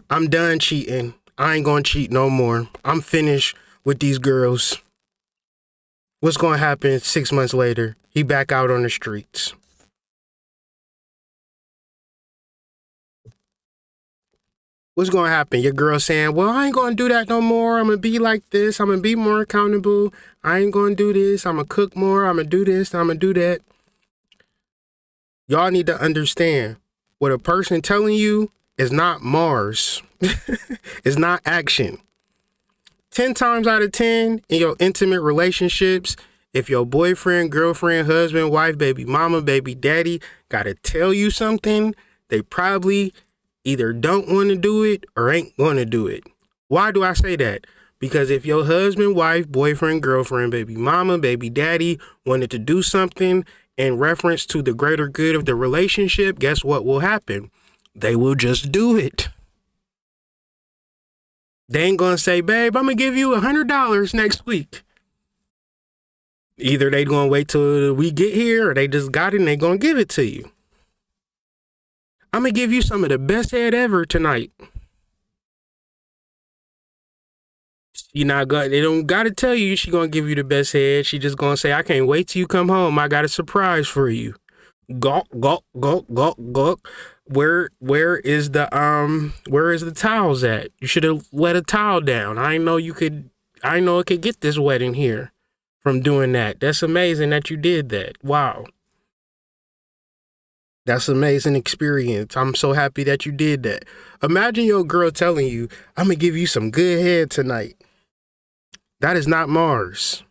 I'm done cheating. I ain't going to cheat no more. I'm finished with these girls. What's going to happen 6 months later? He back out on the streets. What's going to happen? Your girl saying, well, I ain't going to do that no more. I'm going to be like this. I'm going to be more accountable. I ain't going to do this. I'm going to cook more. I'm going to do this. I'm going to do that. Y'all need to understand what a person telling you is not Mars. It's not action. 10 times out of 10 in your intimate relationships, if your boyfriend, girlfriend, husband, wife, baby mama, baby daddy got to tell you something, they probably either don't want to do it or ain't going to do it. Why do I say that? Because if your husband, wife, boyfriend, girlfriend, baby mama, baby daddy wanted to do something in reference to the greater good of the relationship, guess what will happen? They will just do it. They ain't going to say, babe, I'm going to give you $100 next week. Either they going to wait till we get here or they just got it and they going to give it to you. I'm going to give you some of the best head ever tonight. She not going, they don't got to tell you she going to give you the best head. She just going to say, I can't wait till you come home. I got a surprise for you. Gawk, gawk, gawk, gawk, gawk. Where is the towels at? You should have let a towel down. I know it could get this wet in here from doing that. That's amazing that you did that. Wow. That's an amazing experience. I'm so happy that you did that. Imagine your girl telling you, I'm going to give you some good head tonight. That is not Mars.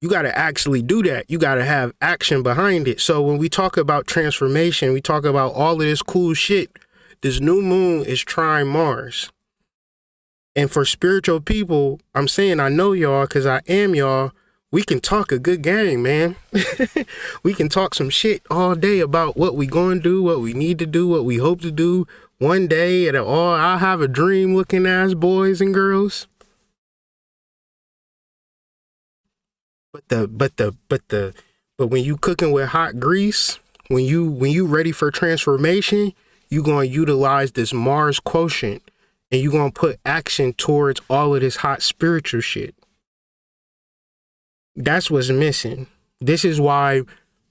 You got to actually do that. You got to have action behind it. So when we talk about transformation, we talk about all of this cool shit. This new moon is trine Mars. And for spiritual people, I'm saying I know y'all because I am y'all. We can talk a good game, man. We can talk some shit all day about what we going to do, what we need to do, what we hope to do. One day at all, I'll have a dream looking ass boys and girls. But when you cooking with hot grease, when you ready for transformation, you gonna utilize this Mars quotient and you gonna put action towards all of this hot spiritual shit. That's what's missing. This is why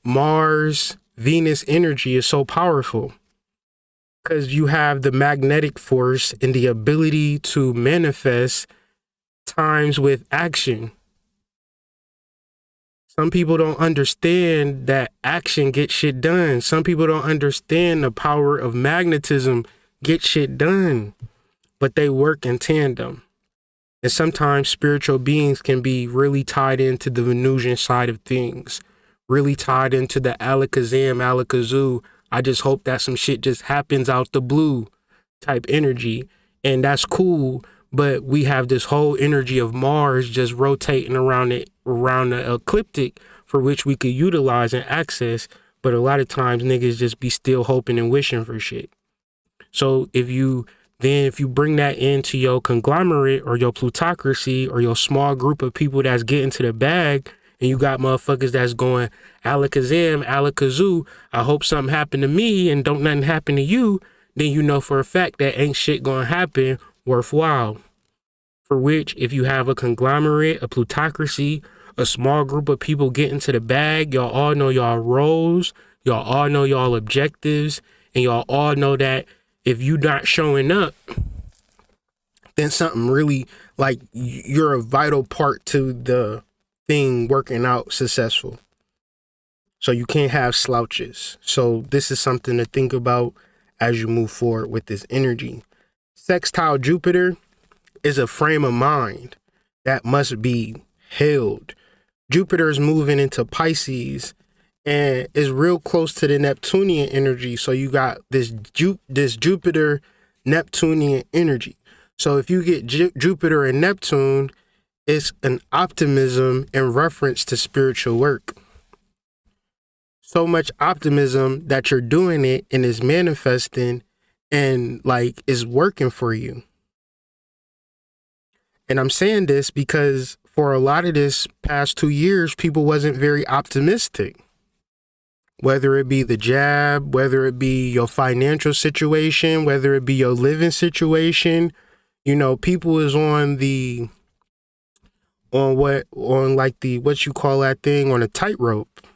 Mars, Venus energy is so powerful. Because you have the magnetic force and the ability to manifest times with action. Some people don't understand that action gets shit done. Some people don't understand the power of magnetism get shit done, but they work in tandem. And sometimes spiritual beings can be really tied into the Venusian side of things, really tied into the Alakazam, Alakazoo. I just hope that some shit just happens out the blue type energy. And that's cool. But we have this whole energy of Mars just rotating around the ecliptic for which we could utilize and access. But a lot of times niggas just be still hoping and wishing for shit. So if you bring that into your conglomerate or your plutocracy or your small group of people that's getting to the bag, and you got motherfuckers that's going Alakazam, Alakazoo, I hope something happened to me and don't nothing happen to you, then you know for a fact that ain't shit gonna happen worthwhile. For which, if you have a conglomerate, a plutocracy, a small group of people get into the bag. Y'all all know y'all roles. Y'all all know y'all objectives. And y'all all know that if you not showing up, then something really, like, you're a vital part to the thing working out successful. So you can't have slouches. So this is something to think about as you move forward with this energy. Sextile Jupiter is a frame of mind that must be held. Jupiter is moving into Pisces and is real close to the Neptunian energy. So you got this Jupiter Neptunian energy. So if you get Jupiter and Neptune, it's an optimism in reference to spiritual work. So much optimism that you're doing it and is manifesting and like is working for you. And I'm saying this because for a lot of this past 2 years, people wasn't very optimistic. Whether it be the jab, whether it be your financial situation, whether it be your living situation, you know, people is on what you call that thing, on a tightrope.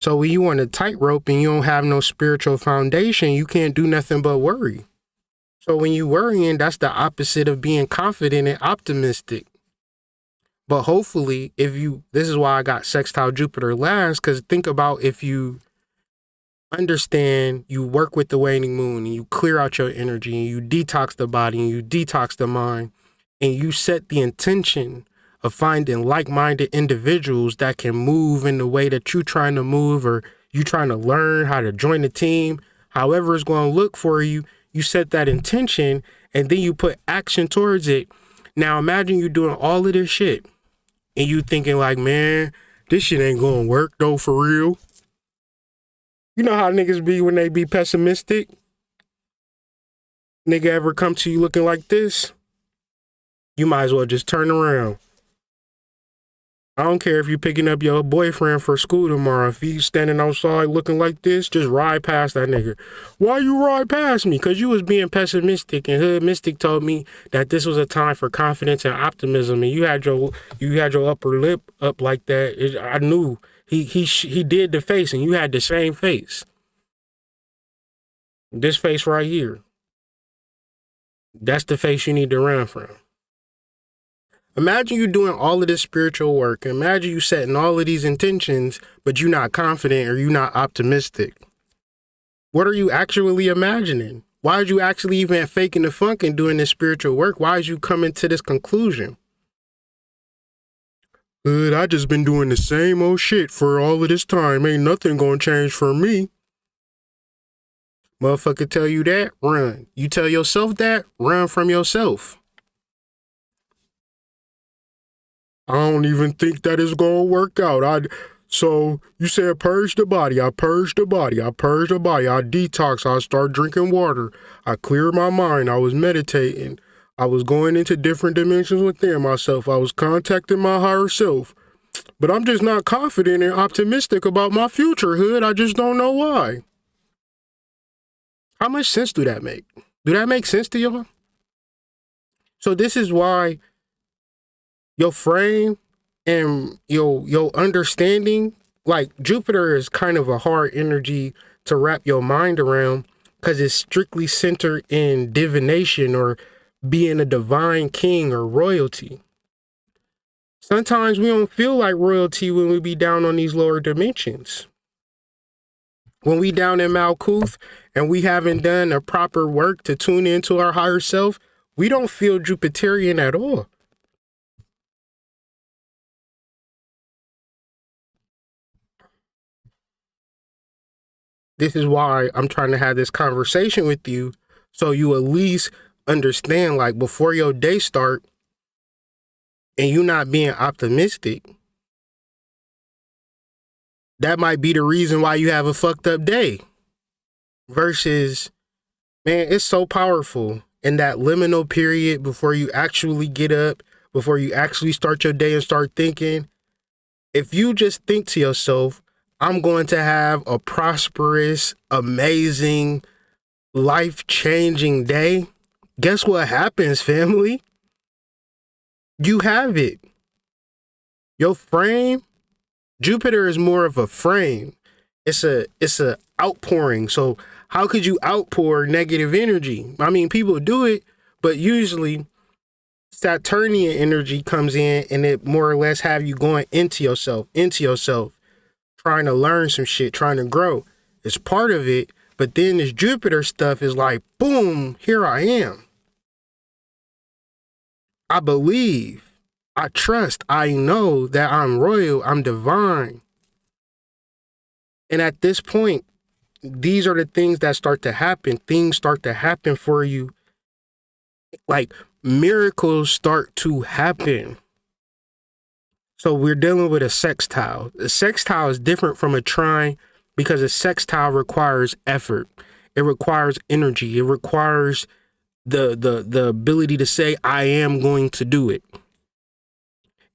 So when you on a tightrope and you don't have no spiritual foundation, you can't do nothing but worry. So when you worrying, that's the opposite of being confident and optimistic. But hopefully, this is why I got sextile Jupiter last, because think about if you understand, you work with the waning moon and you clear out your energy and you detox the body and you detox the mind and you set the intention of finding like-minded individuals that can move in the way that you're trying to move, or you trying to learn how to join the team, however it's going to look for you, you set that intention and then you put action towards it. Now imagine you doing all of this shit and you thinking like, man, this shit ain't going to work though, for real. You know how niggas be when they be pessimistic? Nigga ever come to you looking like this? You might as well just turn around. I don't care if you're picking up your boyfriend for school tomorrow. If he's standing outside looking like this, just ride past that nigga. Why you ride past me? Because you was being pessimistic, and Hood Mystic told me that this was a time for confidence and optimism, and you had your upper lip up like that. I knew he did the face, and you had the same face. This face right here. That's the face you need to run from. Imagine you doing all of this spiritual work. Imagine you setting all of these intentions, but you're not confident or you're not optimistic. What are you actually imagining? Why are you actually even faking the funk and doing this spiritual work? Why is you coming to this conclusion? I just been doing the same old shit for all of this time. Ain't nothing gonna change for me. Motherfucker tell you that, run. You tell yourself that, run from yourself. I don't even think that is gonna work out. So you said purge the body. I purged the body. I purged the body. I detox. I start drinking water. I cleared my mind. I was meditating. I was going into different dimensions within myself. I was contacting my higher self. But I'm just not confident and optimistic about my future, Hood. I just don't know why. How much sense do that make? Do that make sense to y'all? So this is why your frame and your understanding, like Jupiter is kind of a hard energy to wrap your mind around because it's strictly centered in divination or being a divine king or royalty. Sometimes we don't feel like royalty when we be down on these lower dimensions. When we down in Malkuth and we haven't done the proper work to tune into our higher self, we don't feel Jupiterian at all. This is why I'm trying to have this conversation with you, so you at least understand, like, before your day start and you not being optimistic, that might be the reason why you have a fucked up day. Versus, man, it's so powerful in that liminal period before you actually get up, before you actually start your day and start thinking. If you just think to yourself, I'm going to have a prosperous, amazing, life-changing day, guess what happens, family? You have it. Your frame, Jupiter is more of a frame. It's a outpouring. So how could you outpour negative energy? I mean, people do it, but usually Saturnian energy comes in and it more or less have you going into yourself, trying to learn some shit, trying to grow. It's part of it, but then this Jupiter stuff is like, boom, here I am. I believe, I trust, I know that I'm royal, I'm divine. And at this point, these are the things that start to happen. Things start to happen for you. Like miracles start to happen. So we're dealing with a sextile. A sextile is different from a trine because a sextile requires effort. It requires energy. It requires the ability to say, I am going to do it.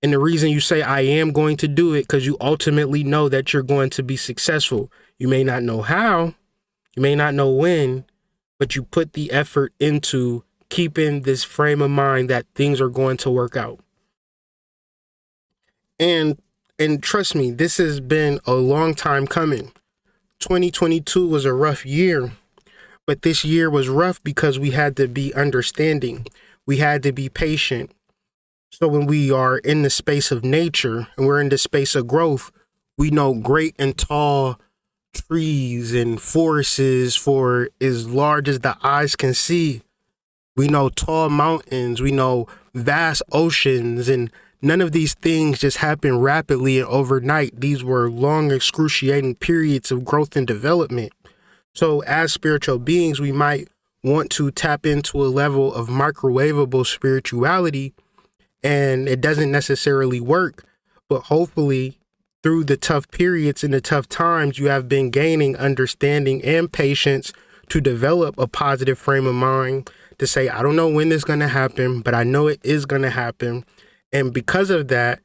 And the reason you say I am going to do it, because you ultimately know that you're going to be successful. You may not know how, you may not know when, but you put the effort into keeping this frame of mind that things are going to work out. And trust me, this has been a long time coming. 2022 was a rough year, but this year was rough because we had to be understanding. We had to be patient. So when we are in the space of nature and we're in the space of growth, we know great and tall trees and forests for as large as the eyes can see. We know tall mountains, we know vast oceans, and none of these things just happen rapidly and overnight. These were long, excruciating periods of growth and development. So as spiritual beings, we might want to tap into a level of microwavable spirituality, and it doesn't necessarily work, but hopefully through the tough periods and the tough times, you have been gaining understanding and patience to develop a positive frame of mind to say, I don't know when this is going to happen, but I know it is going to happen. And because of that,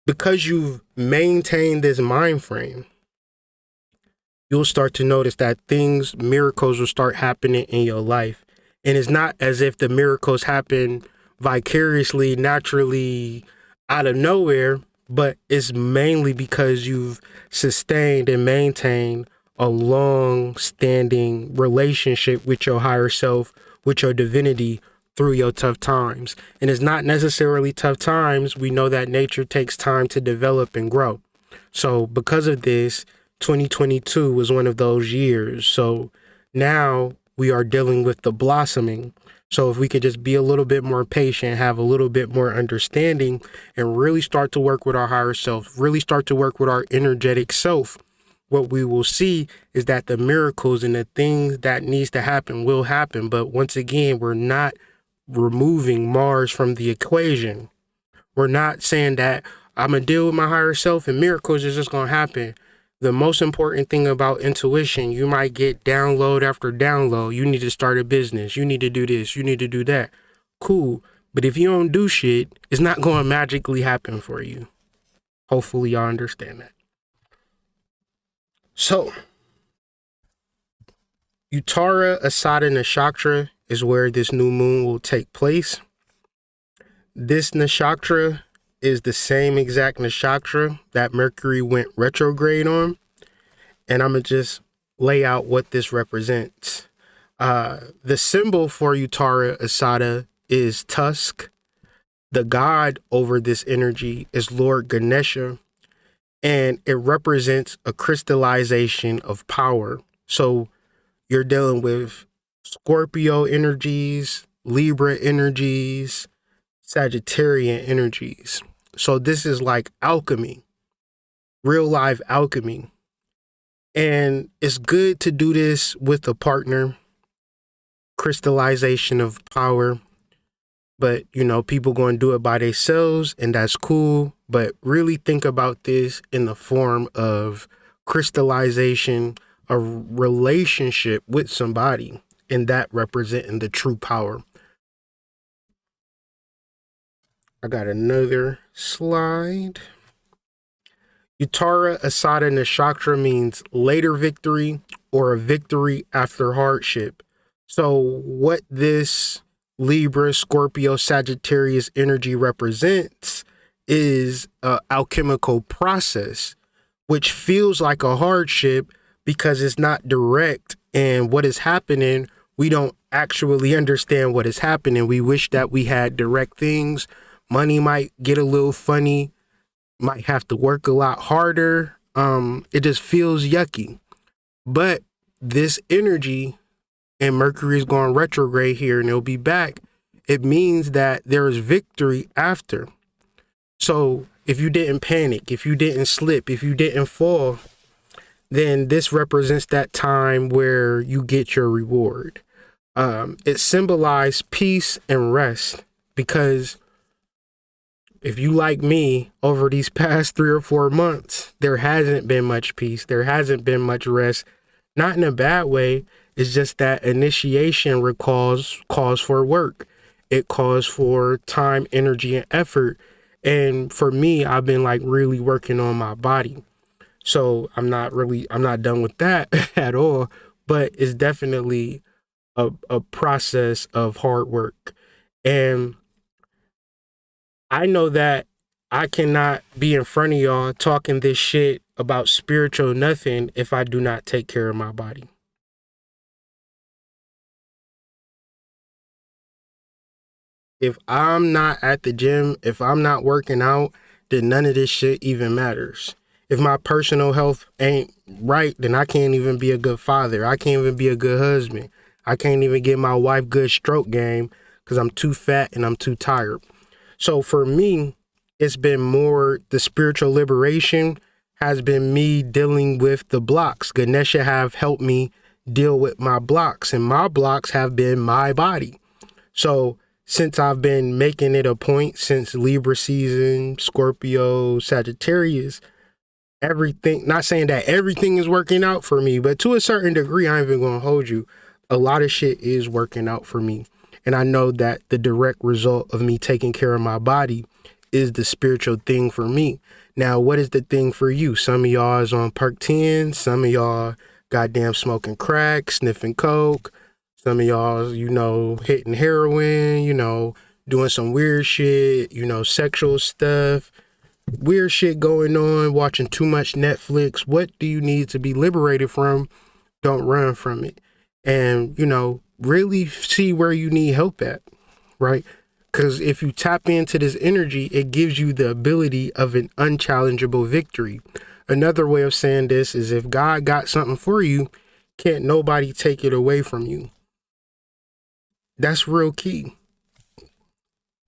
because you've maintained this mind frame, you'll start to notice that miracles will start happening in your life. And it's not as if the miracles happen vicariously, naturally, out of nowhere, but it's mainly because you've sustained and maintained a long-standing relationship with your higher self, with your divinity through your tough times. And it's not necessarily tough times. We know that nature takes time to develop and grow. So because of this, 2022 was one of those years. So now we are dealing with the blossoming. So if we could just be a little bit more patient, have a little bit more understanding, and really start to work with our higher self, really start to work with our energetic self, what we will see is that the miracles and the things that needs to happen will happen. But once again, we're not removing Mars from the equation. We're not saying that I'm going to deal with my higher self and miracles is just going to happen. The most important thing about intuition, you might get download after download. You need to start a business. You need to do this. You need to do that. Cool. But if you don't do shit, it's not going to magically happen for you. Hopefully y'all understand that. So, Uttara, Asadha, Nakshatra is where this new moon will take place. This Nakshatra is the same exact Nakshatra that Mercury went retrograde on. And I'm going to just lay out what this represents. The symbol for Uttara, Asadha is tusk. The god over this energy is Lord Ganesha. And it represents a crystallization of power. So you're dealing with Scorpio energies, Libra energies, Sagittarian energies. So this is like alchemy, real life alchemy. And it's good to do this with a partner, crystallization of power. But, you know, people going to do it by themselves, and that's cool. But really think about this in the form of crystallization, a relationship with somebody, and that representing the true power. I got another slide. Uttara, Asadha, Nakshatra means later victory or a victory after hardship. So what this Libra, Scorpio, Sagittarius energy represents is a alchemical process, which feels like a hardship because it's not direct, and what is happening, we don't actually understand what is happening. We wish that we had direct things. Money might get a little funny, might have to work a lot harder. It just feels yucky. But this energy, and Mercury is going retrograde here and it'll be back, it means that there is victory after. So if you didn't panic, if you didn't slip, if you didn't fall, then this represents that time where you get your reward. It symbolized peace and rest, because if you like me, over these past 3 or 4 months, there hasn't been much peace. There hasn't been much rest. Not in a bad way. It's just that initiation calls for work. It calls for time, energy, and effort. And for me, I've been like really working on my body. So I'm not done with that at all. But it's definitely a process of hard work. And I know that I cannot be in front of y'all talking this shit about spiritual nothing if I do not take care of my body. If I'm not at the gym, if I'm not working out, then none of this shit even matters. If my personal health ain't right, then I can't even be a good father. I can't even be a good husband. I can't even get my wife good stroke game because I'm too fat and I'm too tired. So for me, it's been more the spiritual liberation has been me dealing with the blocks. Ganesha have helped me deal with my blocks, and my blocks have been my body. So since I've been making it a point since Libra season, Scorpio, Sagittarius, everything, not saying that everything is working out for me, but to a certain degree, I ain't even gonna hold you. A lot of shit is working out for me. And I know that the direct result of me taking care of my body is the spiritual thing for me. Now, what is the thing for you? Some of y'all is on perk 10. Some of y'all goddamn smoking crack, sniffing coke. Some of y'all, hitting heroin, doing some weird shit, sexual stuff, weird shit going on, watching too much Netflix. What do you need to be liberated from? Don't run from it. And, really see where you need help at, right? Because if you tap into this energy, it gives you the ability of an unchallengeable victory. Another way of saying this is if God got something for you, can't nobody take it away from you. That's real key.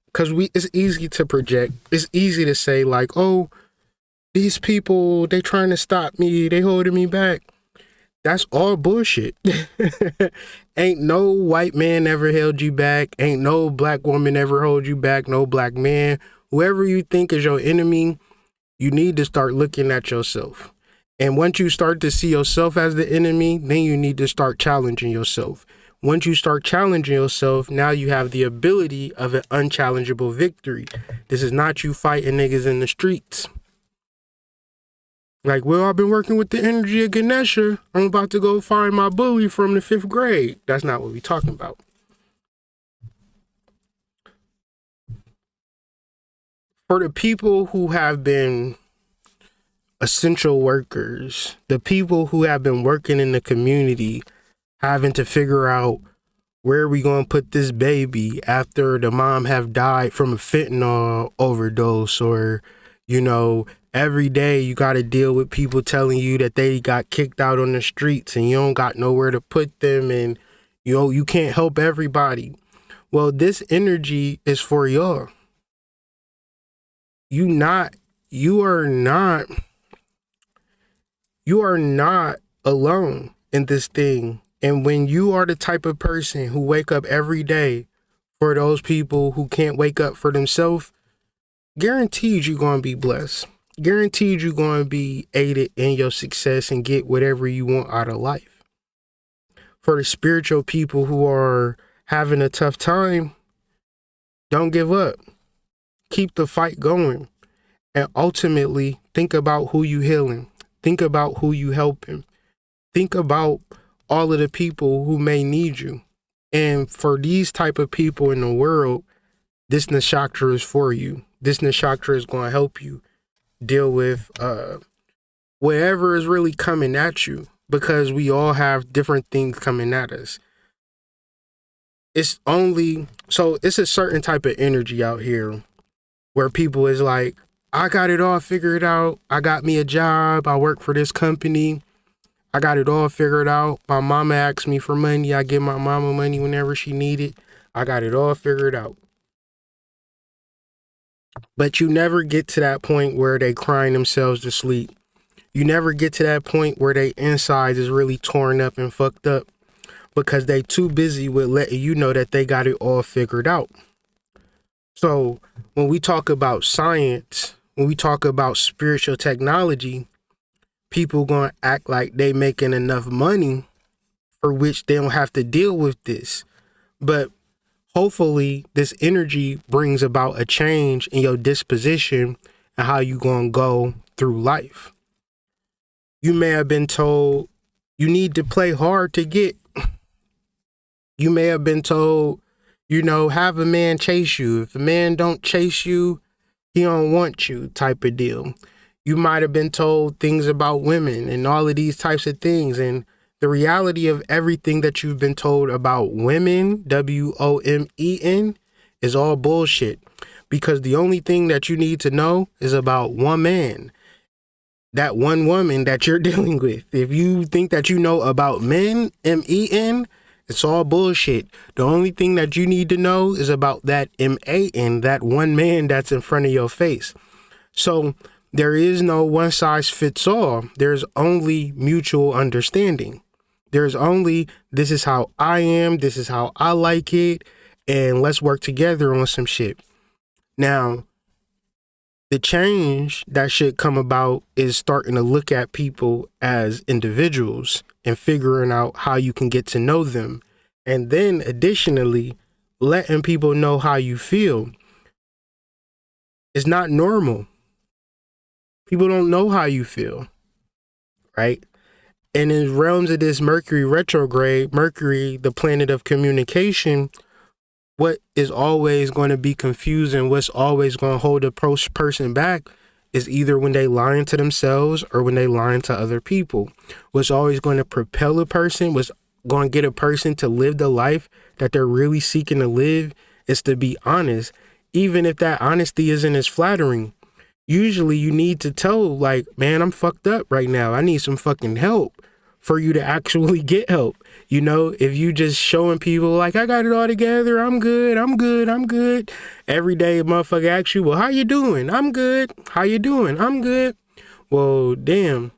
Because it's easy to project. It's easy to say like, oh, these people, they trying to stop me. They holding me back. That's all bullshit. Ain't no white man ever held you back. Ain't no black woman ever hold you back. No black man. Whoever you think is your enemy, you need to start looking at yourself. And once you start to see yourself as the enemy, then you need to start challenging yourself. Once you start challenging yourself, now you have the ability of an unchallengeable victory. This is not you fighting niggas in the streets. Like, well, I've been working with the energy of Ganesha. I'm about to go find my bully from the 5th grade. That's not what we're talking about. For the people who have been essential workers, the people who have been working in the community, having to figure out where we going to put this baby after the mom have died from a fentanyl overdose, or, every day you got to deal with people telling you that they got kicked out on the streets and you don't got nowhere to put them, and you can't help everybody. Well, this energy is for y'all. You are not alone in this thing. And when you are the type of person who wake up every day for those people who can't wake up for themselves, guaranteed you're going to be blessed. Guaranteed you're going to be aided in your success and get whatever you want out of life. For the spiritual people who are having a tough time, don't give up. Keep the fight going. And ultimately, think about who you healing. Think about who you helping. Think about all of the people who may need you. And for these type of people in the world, this nakshatra is for you. This nakshatra is going to help you deal with whatever is really coming at you, because we all have different things coming at us. It's a certain type of energy out here where people is like, I got it all figured out. I got me a job. I work for this company. I got it all figured out. My mama asks me for money. I give my mama money whenever she need it. I got it all figured out. But you never get to that point where they crying themselves to sleep. You never get to that point where they insides is really torn up and fucked up, because they too busy with letting you know that they got it all figured out. So when we talk about science, when we talk about spiritual technology, people gonna act like they making enough money for which they don't have to deal with this. But hopefully this energy brings about a change in your disposition and how you gonna go through life. You may have been told you need to play hard to get. You may have been told, have a man chase you. If a man don't chase you, he don't want you, type of deal. You might have been told things about women and all of these types of things. And the reality of everything that you've been told about women, WOMEN, is all bullshit. Because the only thing that you need to know is about one man, that one woman that you're dealing with. If you think that you know about men, MEN, it's all bullshit. The only thing that you need to know is about that MAN, that one man that's in front of your face. So there is no one size fits all. There's only mutual understanding. There's only, this is how I am, this is how I like it, and let's work together on some shit. Now, the change that should come about is starting to look at people as individuals and figuring out how you can get to know them. And then additionally, letting people know how you feel. It's not normal. People don't know how you feel, right? And in realms of this Mercury retrograde, Mercury, the planet of communication, what is always going to be confusing, what's always going to hold a person back is either when they lying to themselves or when they lying to other people. What's always going to propel a person, what's going to get a person to live the life that they're really seeking to live, is to be honest, even if that honesty isn't as flattering. Usually you need to tell, like, man, I'm fucked up right now. I need some fucking help for you to actually get help. If you just showing people like, I got it all together, I'm good. Every day a motherfucker asks you, well, how you doing? I'm good. How you doing? I'm good. Well, damn,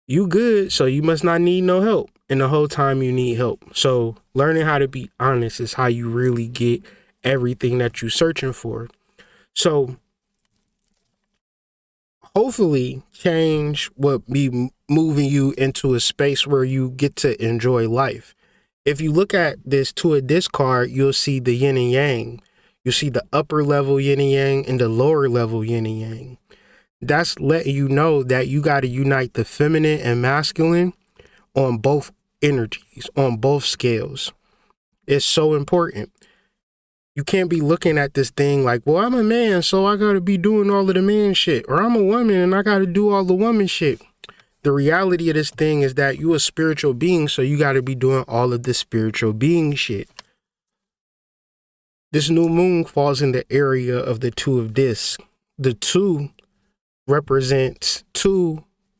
you good. So you must not need no help. And the whole time you need help. So learning how to be honest is how you really get everything that you're searching for. So hopefully change will be moving you into a space where you get to enjoy life. If you look at this two of this card, you'll see the yin and yang. You'll see the upper level yin and yang and the lower level yin and yang. That's letting you know that you got to unite the feminine and masculine on both energies, on both scales. It's so important. You can't be looking at this thing like, well, I'm a man, so I got to be doing all of the man shit. Or I'm a woman and I got to do all the woman shit. The reality of this thing is that you a spiritual being, so you got to be doing all of the spiritual being shit. This new moon falls in the area of the two of discs. The two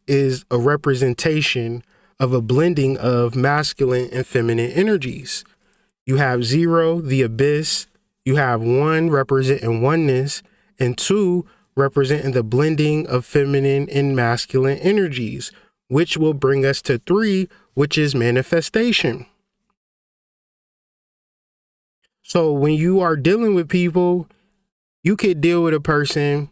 is a representation of a blending of masculine and feminine energies. You have 0, the abyss. You have 1 representing oneness, and 2 representing the blending of feminine and masculine energies, which will bring us to 3, which is manifestation. So when you are dealing with people, you could deal with a person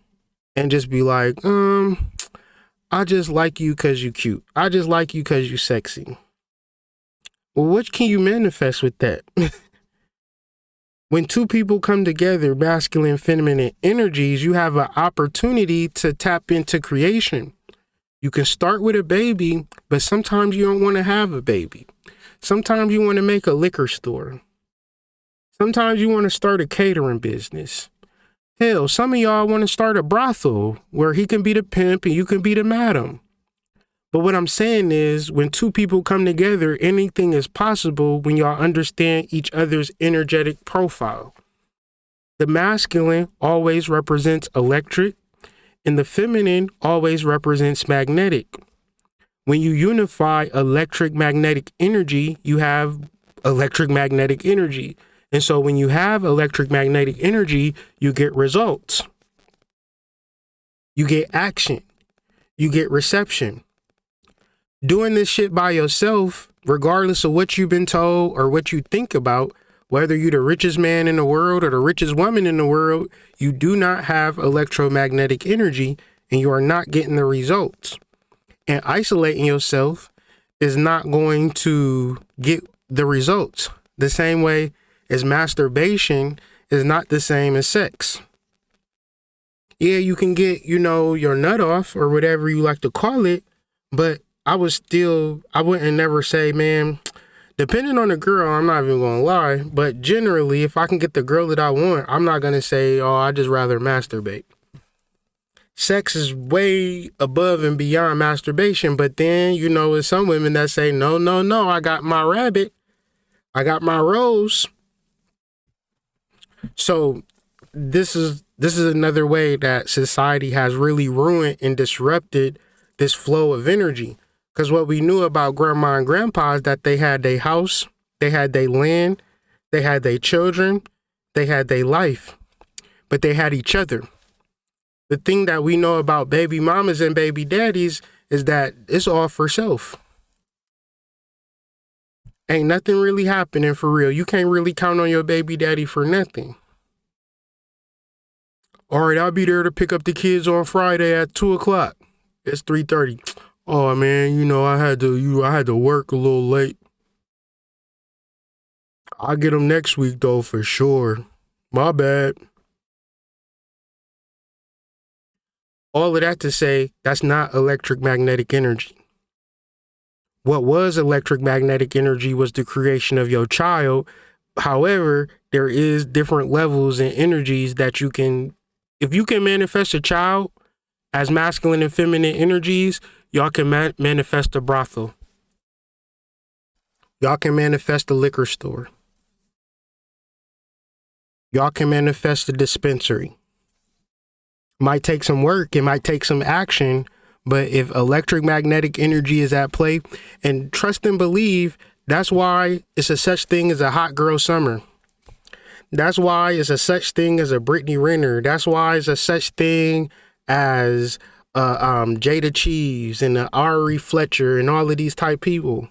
and just be like, I just like you because you cute. I just like you because you sexy. Well, what can you manifest with that? When two people come together, masculine and feminine energies, you have an opportunity to tap into creation. You can start with a baby, but sometimes you don't want to have a baby. Sometimes you want to make a liquor store. Sometimes you want to start a catering business. Hell, some of y'all want to start a brothel where he can be the pimp and you can be the madam. But what I'm saying is, when two people come together, anything is possible when y'all understand each other's energetic profile. The masculine always represents electric, and the feminine always represents magnetic. When you unify electric magnetic energy, you have electric magnetic energy. And so when you have electric magnetic energy, you get results. You get action. You get reception. Doing this shit by yourself, regardless of what you've been told or what you think about, whether you're the richest man in the world or the richest woman in the world, you do not have electromagnetic energy and you are not getting the results. And isolating yourself is not going to get the results. The same way as masturbation is not the same as sex. Yeah, you can get, your nut off or whatever you like to call it, but I wouldn't never say, man, depending on the girl, I'm not even going to lie, but generally, if I can get the girl that I want, I'm not going to say, oh, I just rather masturbate. Sex is way above and beyond masturbation, but then, there's some women that say, no, I got my rabbit, I got my rose. So this is another way that society has really ruined and disrupted this flow of energy. Because what we knew about grandma and grandpa is that they had their house, they had their land, they had their children, they had their life, but they had each other. The thing that we know about baby mamas and baby daddies is that it's all for self. Ain't nothing really happening for real. You can't really count on your baby daddy for nothing. All right, I'll be there to pick up the kids on Friday at 2:00. It's 3:30. Oh man, I had to work a little late. I'll get them next week though, for sure. My bad. All of that to say, that's not electromagnetic energy. What was electromagnetic energy was the creation of your child. However, there is different levels and energies that you can, if you can manifest a child as masculine and feminine energies, y'all can manifest a brothel. Y'all can manifest a liquor store. Y'all can manifest a dispensary. Might take some work, it might take some action, but if electromagnetic energy is at play, and trust and believe, that's why it's a such thing as a hot girl summer. That's why it's a such thing as a Brittany Renner. That's why it's a such thing as Jada Cheese and Ari Fletcher and all of these type people.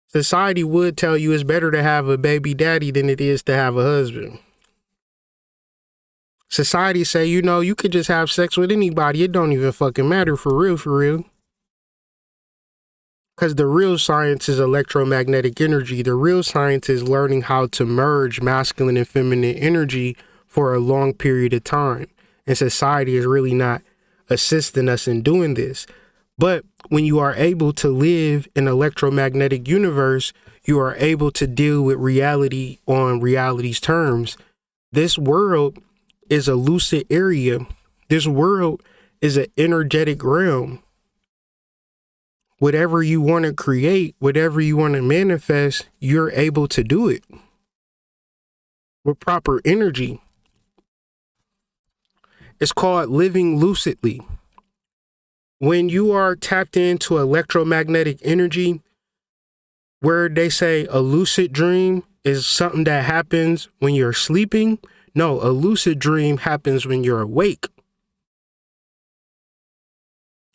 Society would tell you it's better to have a baby daddy than it is to have a husband. Society say, you could just have sex with anybody. It don't even fucking matter for real. Because the real science is electromagnetic energy. The real science is learning how to merge masculine and feminine energy for a long period of time. And society is really not assisting us in doing this. But when you are able to live in an electromagnetic universe, you are able to deal with reality on reality's terms. This world is a lucid area. This world is an energetic realm. Whatever you want to create, whatever you want to manifest, you're able to do it with proper energy. It's called living lucidly. When you are tapped into electromagnetic energy, where they say a lucid dream is something that happens when you're sleeping, no, a lucid dream happens when you're awake.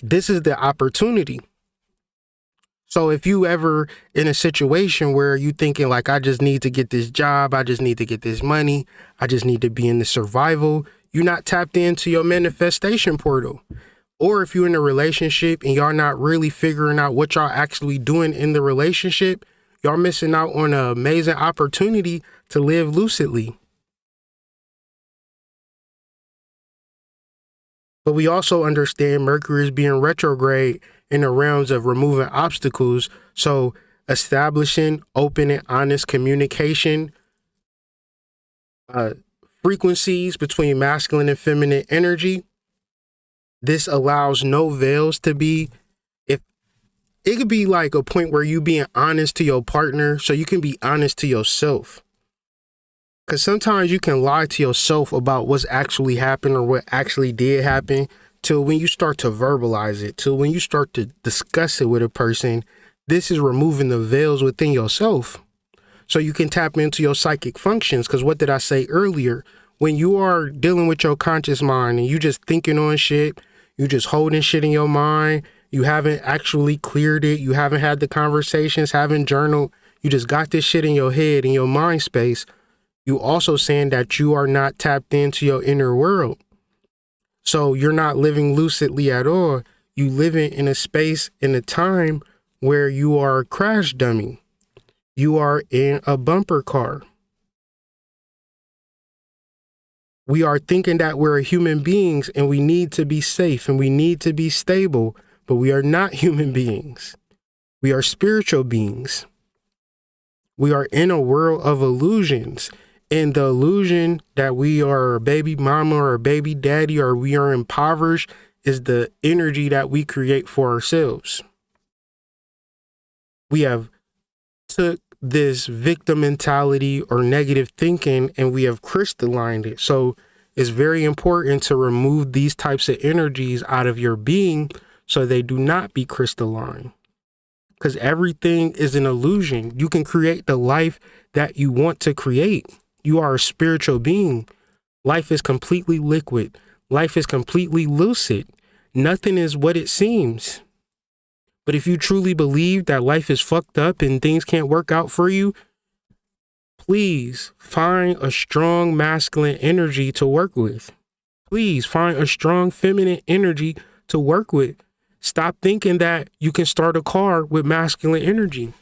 This is the opportunity. So if you ever in a situation where you thinking like, I just need to get this job, I just need to get this money, I just need to be in the survival, you're not tapped into your manifestation portal. Or if you're in a relationship and y'all not really figuring out what y'all actually doing in the relationship, y'all missing out on an amazing opportunity to live lucidly. But we also understand Mercury is being retrograde in the realms of removing obstacles. So establishing open and honest communication uh, frequencies between masculine and feminine energy. This allows no veils to be, if it could be like a point where you being honest to your partner so you can be honest to yourself. Because sometimes you can lie to yourself about what's actually happened or what actually did happen till when you start to verbalize it, till when you start to discuss it with a person. This is removing the veils within yourself so you can tap into your psychic functions. Because what did I say earlier? When you are dealing with your conscious mind and you just thinking on shit, you just holding shit in your mind, you haven't actually cleared it, you haven't had the conversations, haven't journaled, you just got this shit in your head, in your mind space. You also saying that you are not tapped into your inner world. So you're not living lucidly at all. You living in a space, in a time where you are a crash dummy. You are in a bumper car. We are thinking that we're human beings and we need to be safe and we need to be stable, but we are not human beings. We are spiritual beings. We are in a world of illusions. And the illusion that we are a baby mama or a baby daddy or we are impoverished is the energy that we create for ourselves. We have took this victim mentality or negative thinking and we have crystallized it. So it's very important to remove these types of energies out of your being so they do not be crystalline. Because everything is an illusion. You can create the life that you want to create. You are a spiritual being. Life is completely liquid. Life is completely lucid. Nothing is what it seems. But if you truly believe that life is fucked up and things can't work out for you, please find a strong masculine energy to work with. Please find a strong feminine energy to work with. Stop thinking that you can start a car with masculine energy.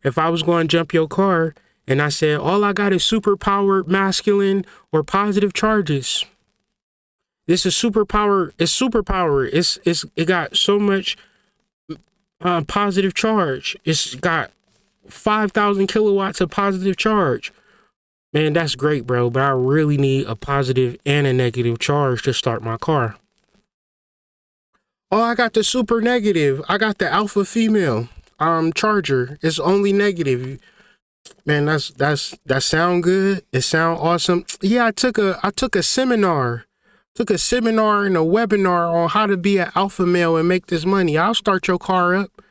If I was going to jump your car and I said, all I got is superpowered masculine or positive charges. This is superpower. It's superpower. It got so much positive charge. It's got 5,000 kilowatts of positive charge. Man, that's great, bro. But I really need a positive and a negative charge to start my car. Oh, I got the super negative. I got the alpha female charger. It's only negative. Man, that sound good. It sound awesome. Yeah, I took a seminar. Took a seminar and a webinar on how to be an alpha male and make this money. I'll start your car up.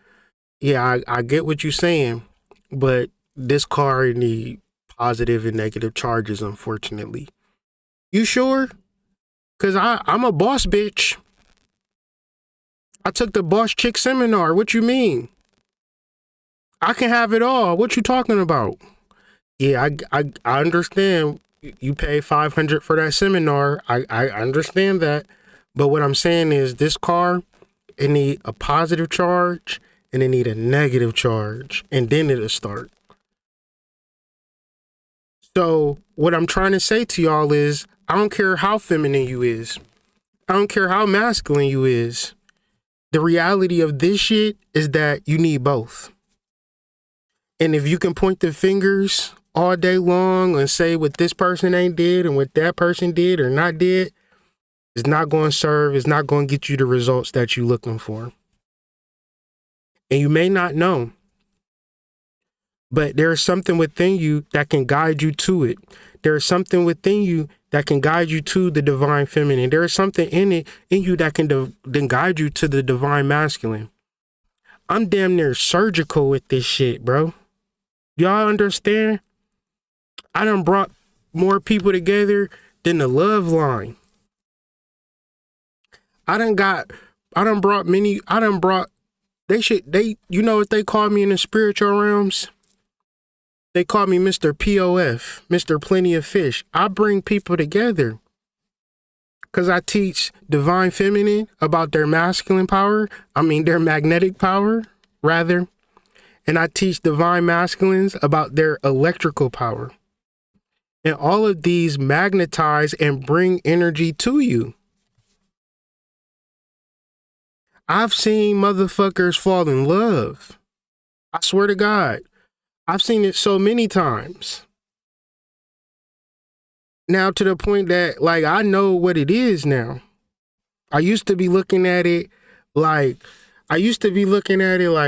Yeah, I get what you're saying, but this car need positive and negative charges, unfortunately. You sure? Cause I'm a boss bitch. I took the boss chick seminar. What you mean? I can have it all. What you talking about? Yeah, I understand. You pay $500 for that seminar. I understand that. But what I'm saying is this car, it need a positive charge and it need a negative charge. And then it'll start. So what I'm trying to say to y'all is, I don't care how feminine you is. I don't care how masculine you is. The reality of this shit is that you need both. And if you can point the fingers all day long and say what this person ain't did and what that person did or not did, it's not going to serve. It's not going to get you the results that you're looking for. And you may not know, but there is something within you that can guide you to it. There is something within you that can guide you to the divine feminine. There is something in you that can then guide you to the divine masculine. I'm damn near surgical with this shit, bro. Y'all understand? I done brought more people together than the love line. You know what they call me in the spiritual realms? They call me Mr. POF, Mr. Plenty of Fish. I bring people together because I teach divine feminine about their masculine power. Their magnetic power, rather. And I teach divine masculines about their electrical power. And all of these magnetize and bring energy to you. I've seen motherfuckers fall in love. I swear to God. I've seen it so many times. Now to the point that like I know what it is now. I used to be looking at it like I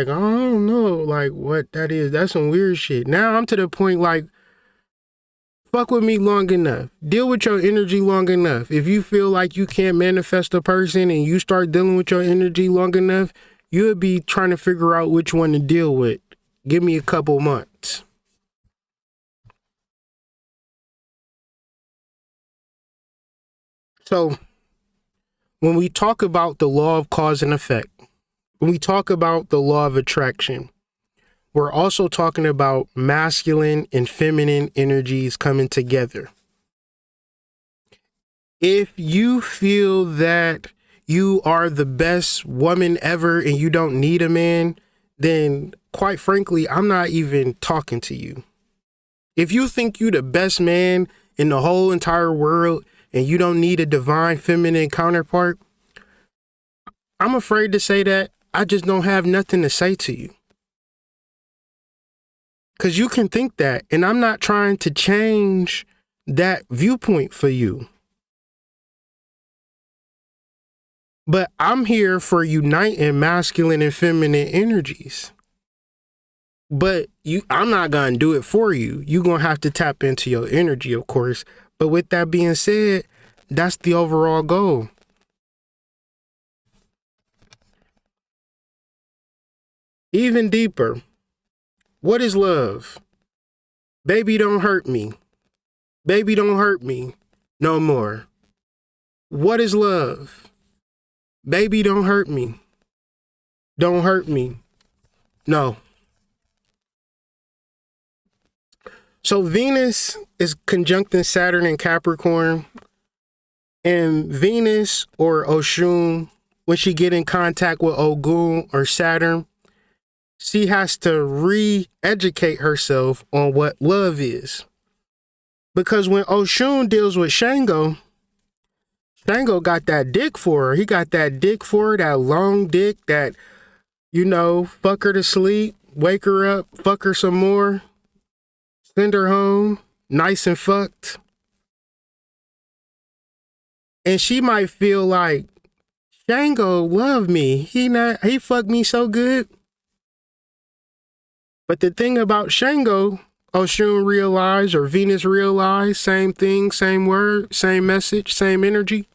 don't know like what that is. That's some weird shit. Now I'm to the point like fuck with me long enough. Deal with your energy long enough. If you feel like you can't manifest a person and you start dealing with your energy long enough, you'll be trying to figure out which one to deal with. Give me a couple months. So when we talk about the law of cause and effect, when we talk about the law of attraction, we're also talking about masculine and feminine energies coming together. If you feel that you are the best woman ever and you don't need a man, then quite frankly, I'm not even talking to you. If you think you the best man in the whole entire world and you don't need a divine feminine counterpart, I'm afraid to say that I just don't have nothing to say to you. Because you can think that, and I'm not trying to change that viewpoint for you. But I'm here for uniting masculine and feminine energies. But I'm not going to do it for you. You're going to have to tap into your energy, of course. But with that being said, that's the overall goal. Even deeper, what is love? Baby, don't hurt me. Baby, don't hurt me no more. What is love? Baby, don't hurt me. Don't hurt me. No. So Venus is conjuncting Saturn in Capricorn. And Venus or Oshun, when she get in contact with Ogun or Saturn, she has to re-educate herself on what love is. Because when Oshun deals with Shango, Shango got that dick for her. He got that dick for her, that long dick that, fuck her to sleep, wake her up, fuck her some more, send her home, nice and fucked. And she might feel like, Shango loved me. He fucked me so good. But the thing about Shango, Oshun realized or Venus realized, same thing, same word, same message, same energy.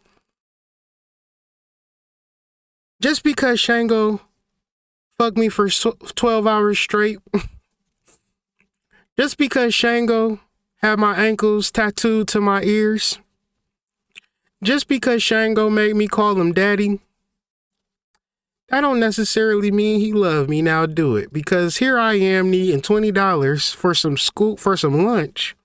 Just because Shango fucked me for 12 hours straight, just because Shango had my ankles tattooed to my ears, just because Shango made me call him daddy, that don't necessarily mean he loved me. Now do it. Because here I am needing $20 for some lunch.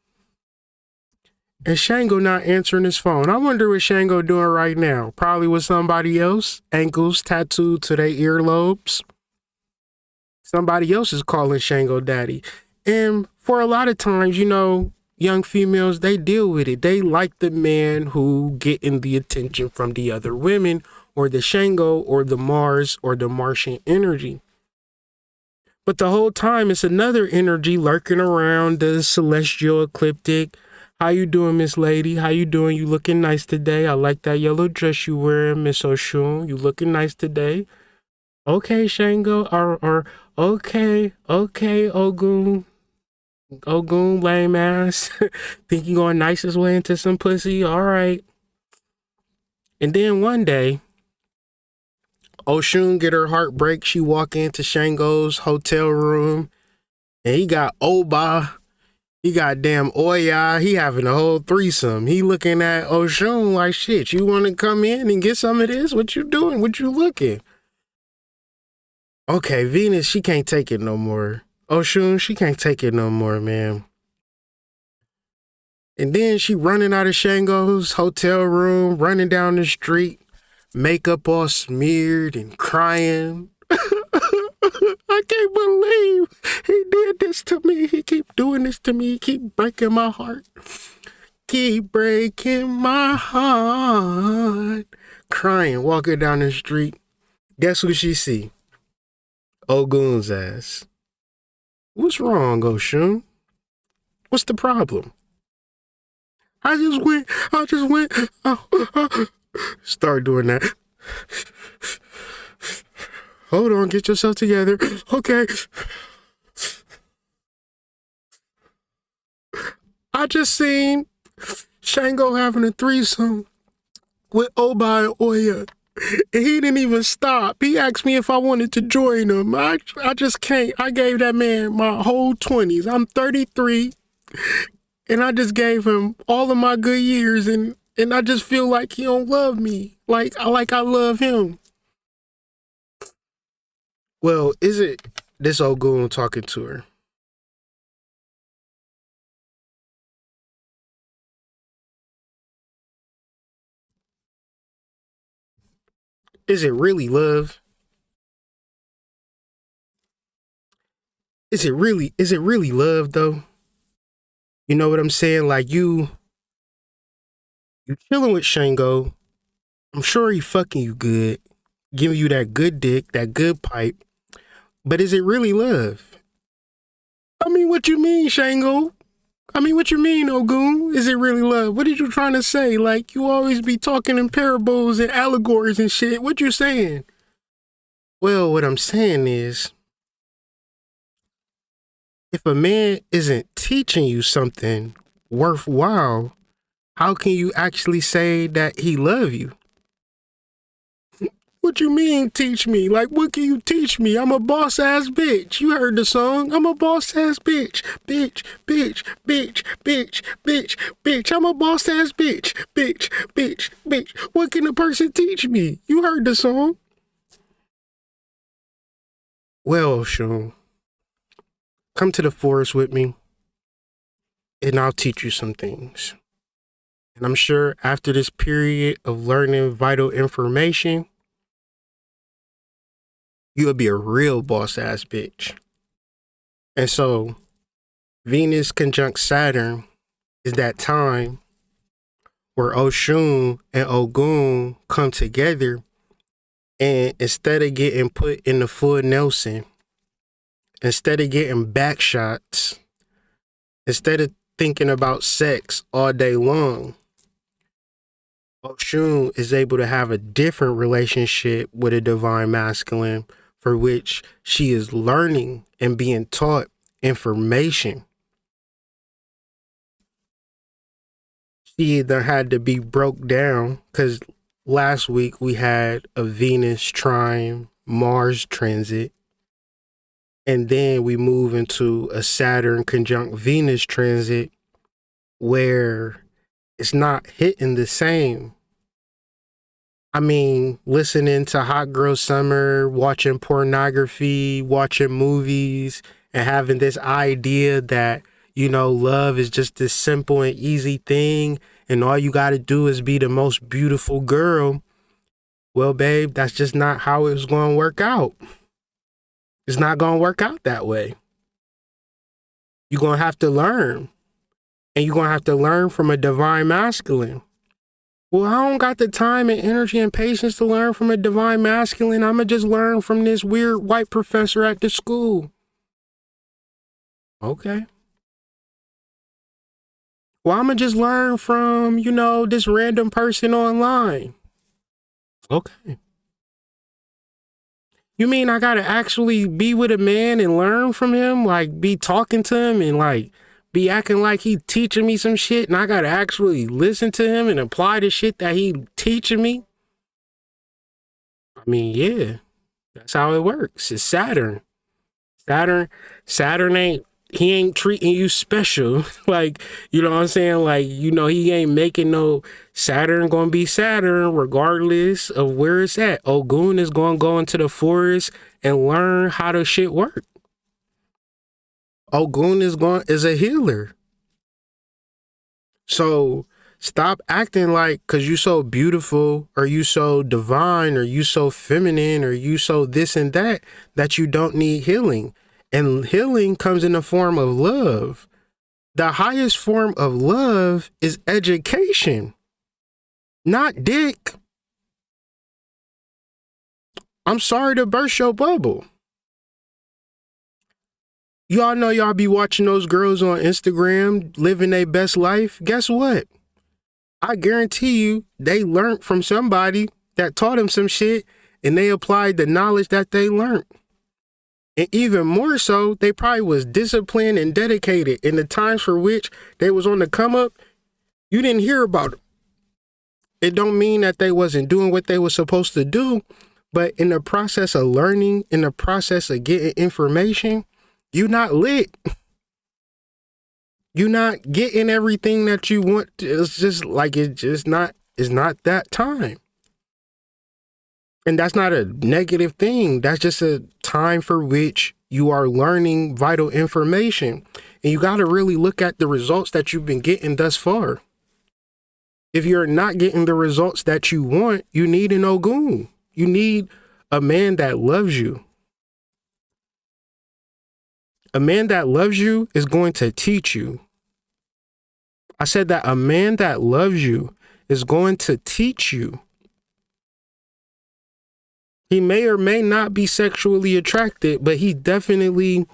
And Shango not answering his phone. I wonder what Shango doing right now. Probably with somebody else. Ankles tattooed to their earlobes. Somebody else is calling Shango daddy. And for a lot of times, young females, they deal with it. They like the man who getting the attention from the other women, or the Shango, or the Mars, or the Martian energy. But the whole time, it's another energy lurking around, the celestial ecliptic. How you doing, Miss Lady? How you doing? You looking nice today. I like that yellow dress you wearing, Miss Oshun. You looking nice today. Okay, Shango, or okay, Ogun. Ogun, lame ass. Think you going nicest way into some pussy? All right. And then one day, Oshun get her heart break. She walk into Shango's hotel room, and he got Oba. He got damn Oya. He having a whole threesome. He looking at Oshun like, shit, you want to come in and get some of this? What you doing? What you looking? Okay, Venus, she can't take it no more. Oshun, she can't take it no more, man. And then she running out of Shango's hotel room, running down the street, makeup all smeared and crying. I can't believe he did this to me. He keep doing this to me. He keep breaking my heart. Keep breaking my heart. Crying, walking down the street. Guess who she see? Ogun's ass. What's wrong, Oshun? What's the problem? I just went. Start doing that. Hold on, get yourself together. Okay. I just seen Shango having a threesome with Oba and Oya. And he didn't even stop. He asked me if I wanted to join him. I just can't. I gave that man my whole 20s. I'm 33. And I just gave him all of my good years. And I just feel like he don't love me. Like I love him. Well, is it this old goon talking to her? Is it really love? Is it really love though? You know what I'm saying? Like you chilling with Shango. I'm sure he fucking you good, giving you that good dick, that good pipe. But is it really love? I mean, what you mean, Shango? I mean, what you mean, Ogun? Is it really love? What are you trying to say? Like, you always be talking in parables and allegories and shit. What you saying? Well, what I'm saying is, if a man isn't teaching you something worthwhile, how can you actually say that he love you? What you mean teach me? Like, what can you teach me? I'm a boss ass bitch. You heard the song. I'm a boss ass bitch. Bitch, bitch, bitch, bitch, bitch, bitch. I'm a boss ass bitch. Bitch, bitch, bitch. What can a person teach me? You heard the song. Well, Sean, come to the forest with me and I'll teach you some things. And I'm sure after this period of learning vital information, you'll be a real boss ass bitch. And so, Venus conjunct Saturn is that time where Oshun and Ogun come together, and instead of getting put in the full Nelson, instead of getting back shots, instead of thinking about sex all day long, Oshun is able to have a different relationship with a divine masculine, for which she is learning and being taught information. She either had to be broke down, because last week we had a Venus trine Mars transit, and then we move into a Saturn conjunct Venus transit where it's not hitting the same. I mean, listening to Hot Girl Summer, watching pornography, watching movies, and having this idea that, you know, love is just this simple and easy thing, and all you got to do is be the most beautiful girl. Well, babe, that's just not how it's going to work out. It's not going to work out that way. You're going to have to learn. And you're going to have to learn from a divine masculine. Well, I don't got the time and energy and patience to learn from a divine masculine. I'm going to just learn from this weird white professor at the school. Okay. Well, I'm going to just learn from, you know, this random person online. Okay. You mean I got to actually be with a man and learn from him? Like, be talking to him and, like, be acting like he teaching me some shit, and I got to actually listen to him and apply the shit that he teaching me? I mean, yeah. That's how it works. It's Saturn. Saturn he ain't treating you special. Like, you know what I'm saying? Like, you know, he ain't making no Saturn gonna be Saturn regardless of where it's at. Ogun is gonna go into the forest and learn how the shit work. Ogun is a healer. So stop acting like, cause you so beautiful, or you so divine, or you so feminine, or you so this and that you don't need healing. And healing comes in the form of love. The highest form of love is education, not dick. I'm sorry to burst your bubble. Y'all know y'all be watching those girls on Instagram living their best life. Guess what? I guarantee you they learned from somebody that taught them some shit and they applied the knowledge that they learned. And even more so, they probably was disciplined and dedicated in the times for which they was on the come up. You didn't hear about them. It don't mean that they wasn't doing what they were supposed to do, but in the process of learning, in the process of getting information, you're not lit. You're not getting everything that you want. It's just like it's not that time. And that's not a negative thing. That's just a time for which you are learning vital information. And you got to really look at the results that you've been getting thus far. If you're not getting the results that you want, you need an Ogun. You need a man that loves you. A man that loves you is going to teach you. I said that a man that loves you is going to teach you. He may or may not be sexually attracted, but he's definitely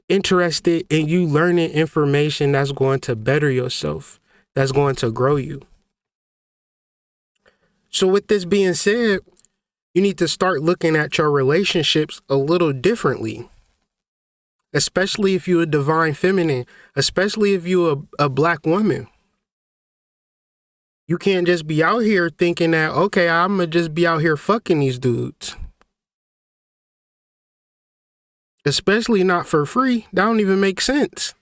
interested in you learning information that's going to better yourself, that's going to grow you. So with this being said, you need to start looking at your relationships a little differently, especially if you're a divine feminine, especially if you're a black woman. You can't just be out here thinking that, okay, I'm going to just be out here fucking these dudes. Especially not for free. That don't even make sense.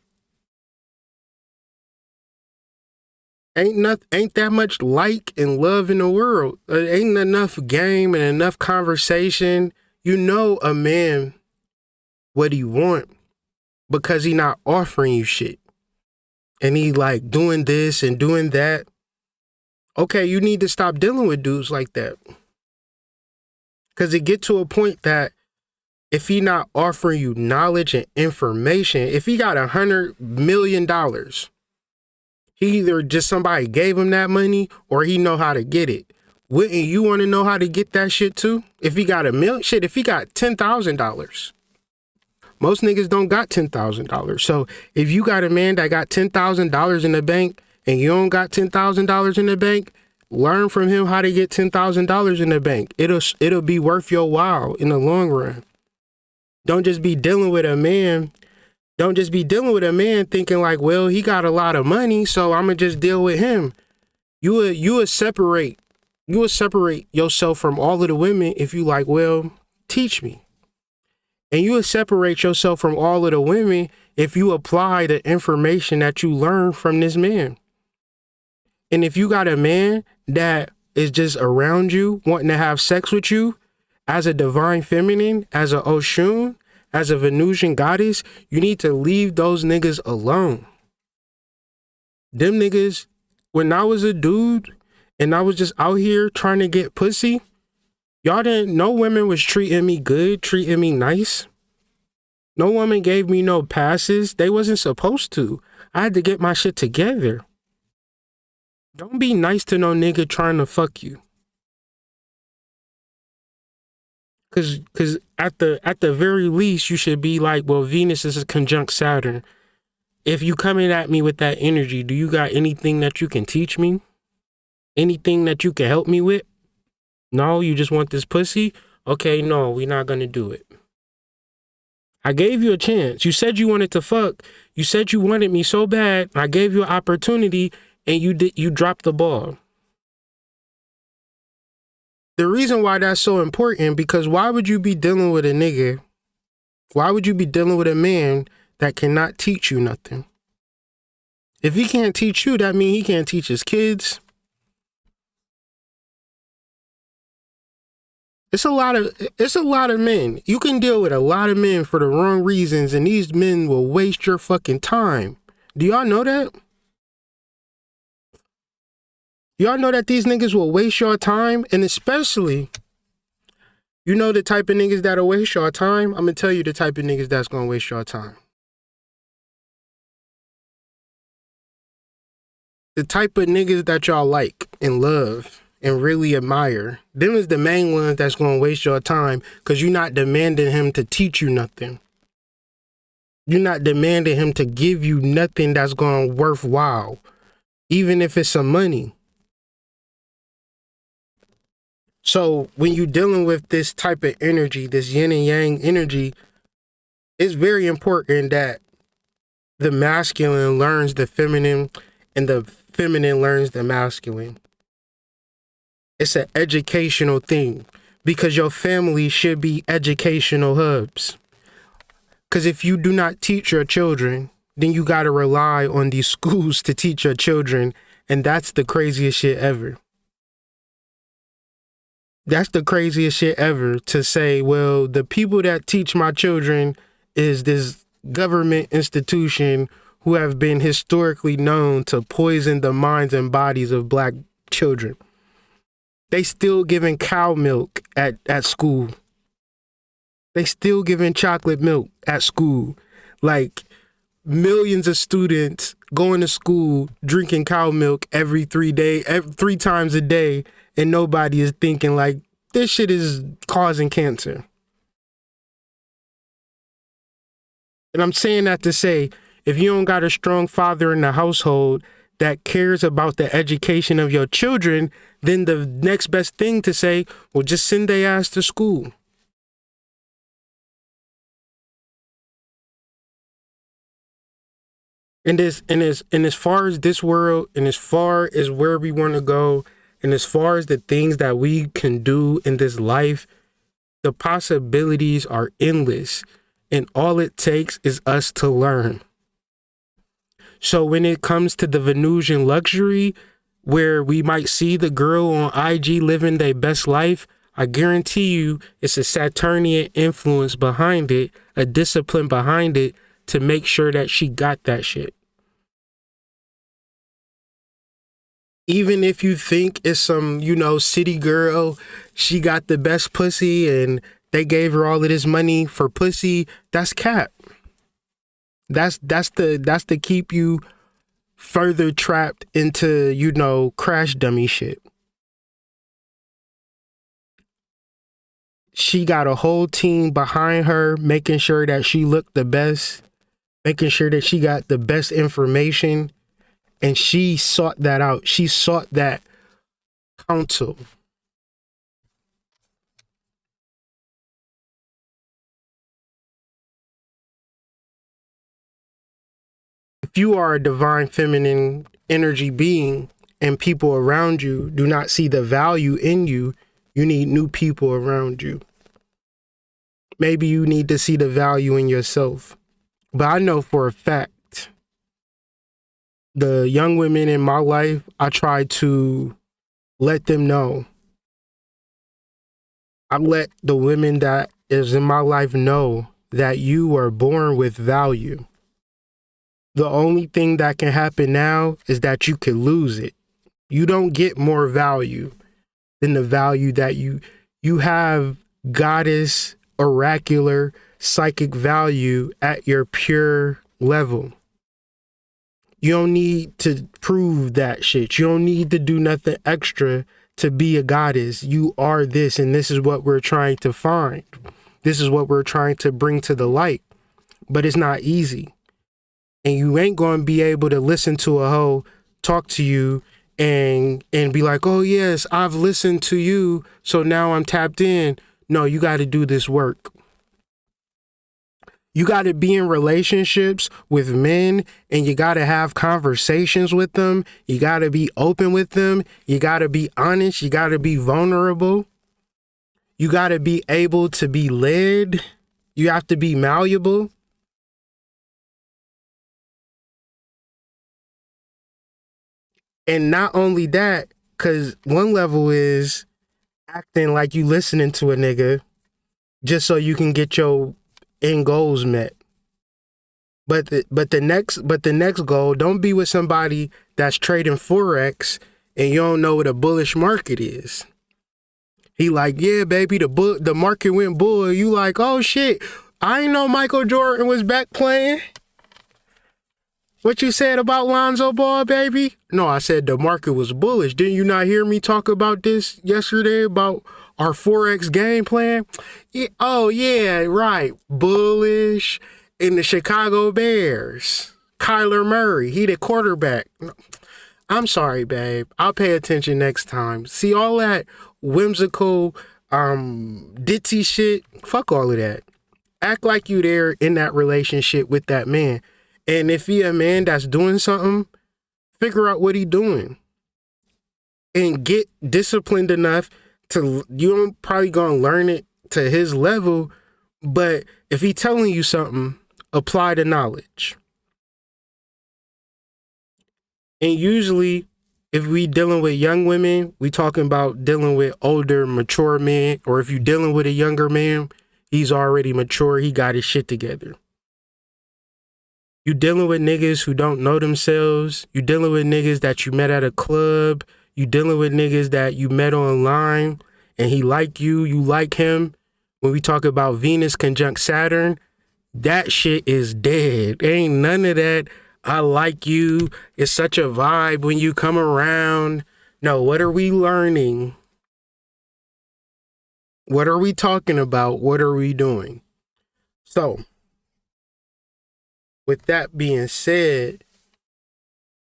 Ain't that much like and love in the world. Ain't enough game and enough conversation. You know a man what he want because he not offering you shit. And he like doing this and doing that. Okay, you need to stop dealing with dudes like that. Because it get to a point that if he not offering you knowledge and information, if he got $100 million, he either just somebody gave him that money or he know how to get it. Wouldn't you want to know how to get that shit too? If he got if he got $10,000. Most niggas don't got $10,000. So if you got a man that got $10,000 in the bank and you don't got $10,000 in the bank, learn from him how to get $10,000 in the bank. It'll be worth your while in the long run. Don't just be dealing with a man. Don't just be dealing with a man thinking like, well, he got a lot of money, so I'm gonna just deal with him. You would separate yourself from all of the women if you like, well, teach me. And you would separate yourself from all of the women if you apply the information that you learn from this man. And if you got a man that is just around you, wanting to have sex with you, as a divine feminine, as a Oshun, as a Venusian goddess, you need to leave those niggas alone. Them niggas, when I was a dude and I was just out here trying to get pussy, y'all didn't, no women was treating me good, treating me nice. No woman gave me no passes. They wasn't supposed to. I had to get my shit together. Don't be nice to no nigga trying to fuck you. Cause at the very least, you should be like, well, Venus is a conjunct Saturn. If you coming at me with that energy, do you got anything that you can teach me? Anything that you can help me with? No, you just want this pussy? Okay, no, we're not gonna do it. I gave you a chance. You said you wanted to fuck. You said you wanted me so bad. I gave you an opportunity and you dropped the ball. The reason why that's so important, because why would you be dealing with a nigga? Why would you be dealing with a man that cannot teach you nothing? If he can't teach you, that means he can't teach his kids. It's a lot of men. You can deal with a lot of men for the wrong reasons, and these men will waste your fucking time. Do y'all know that? Y'all know that these niggas will waste your time, and especially, you know the type of niggas that'll waste your time? I'm gonna tell you the type of niggas that's gonna waste your time. The type of niggas that y'all like and love and really admire, them is the main ones that's gonna waste your time because you're not demanding him to teach you nothing. You're not demanding him to give you nothing that's gonna worthwhile, even if it's some money. So when you're dealing with this type of energy, this yin and yang energy, it's very important that the masculine learns the feminine and the feminine learns the masculine. It's an educational thing because your family should be educational hubs. Because if you do not teach your children, then you got to rely on these schools to teach your children. And that's the craziest shit ever. That's the craziest shit ever, to say, well, the people that teach my children is this government institution who have been historically known to poison the minds and bodies of black children. They still giving cow milk at school. They still giving chocolate milk at school. Like, millions of students going to school drinking cow milk every 3 times a day, and nobody is thinking like, this shit is causing cancer. And I'm saying that to say, if you don't got a strong father in the household that cares about the education of your children, then the next best thing to say, well, just send their ass to school. And as far as this world, and as far as where we want to go, and as far as the things that we can do in this life, the possibilities are endless. And all it takes is us to learn. So when it comes to the Venusian luxury, where we might see the girl on IG living their best life, I guarantee you it's a Saturnian influence behind it, a discipline behind it to make sure that she got that shit. Even if you think it's some, city girl, she got the best pussy and they gave her all of this money for pussy, that's cap. That's to keep you further trapped into, crash dummy shit. She got a whole team behind her, making sure that she looked the best, making sure that she got the best information. And she sought that out. She sought that counsel. If you are a divine feminine energy being and people around you do not see the value in you, you need new people around you. Maybe you need to see the value in yourself. But I know for a fact, the young women in my life, I try to let them know. I let the women that is in my life know that you are born with value. The only thing that can happen now is that you could lose it. You don't get more value than the value that you have. Goddess, oracular, psychic value at your pure level. You don't need to prove that shit. You don't need to do nothing extra to be a goddess. You are this, and this is what we're trying to find. This is what we're trying to bring to the light. But it's not easy. And you ain't going to be able to listen to a hoe talk to you and be like, oh yes, I've listened to you, so now I'm tapped in. No, you got to do this work. You got to be in relationships with men and you got to have conversations with them. You got to be open with them. You got to be honest. You got to be vulnerable. You got to be able to be led. You have to be malleable. And not only that, because one level is acting like you listening to a nigga just so you can get your end goals met. But the next goal, don't be with somebody that's trading Forex and you don't know what a bullish market is. He like, yeah, baby, the market went bull. You like, oh shit, I ain't know Michael Jordan was back playing. What you said about Lonzo Ball, baby? No, I said the market was bullish. Didn't you not hear me talk about this yesterday about our Forex game plan? Yeah, oh, yeah, right. Bullish in the Chicago Bears. Kyler Murray, he the quarterback. I'm sorry, babe. I'll pay attention next time. See all that whimsical, ditzy shit? Fuck all of that. Act like you there in that relationship with that man. And if he a man that's doing something, figure out what he doing. And get disciplined enough to, you don't probably gonna learn it to his level, but if he telling you something, apply the knowledge. And usually, if we dealing with young women, we talking about dealing with older, mature men, or if you dealing with a younger man, he's already mature, he got his shit together. You dealing with niggas who don't know themselves, you dealing with niggas that you met at a club, you dealing with niggas that you met online, and he like you, you like him. When we talk about Venus conjunct Saturn, that shit is dead. Ain't none of that. I like you. It's such a vibe when you come around. No, what are we learning? What are we talking about? What are we doing? So, with that being said,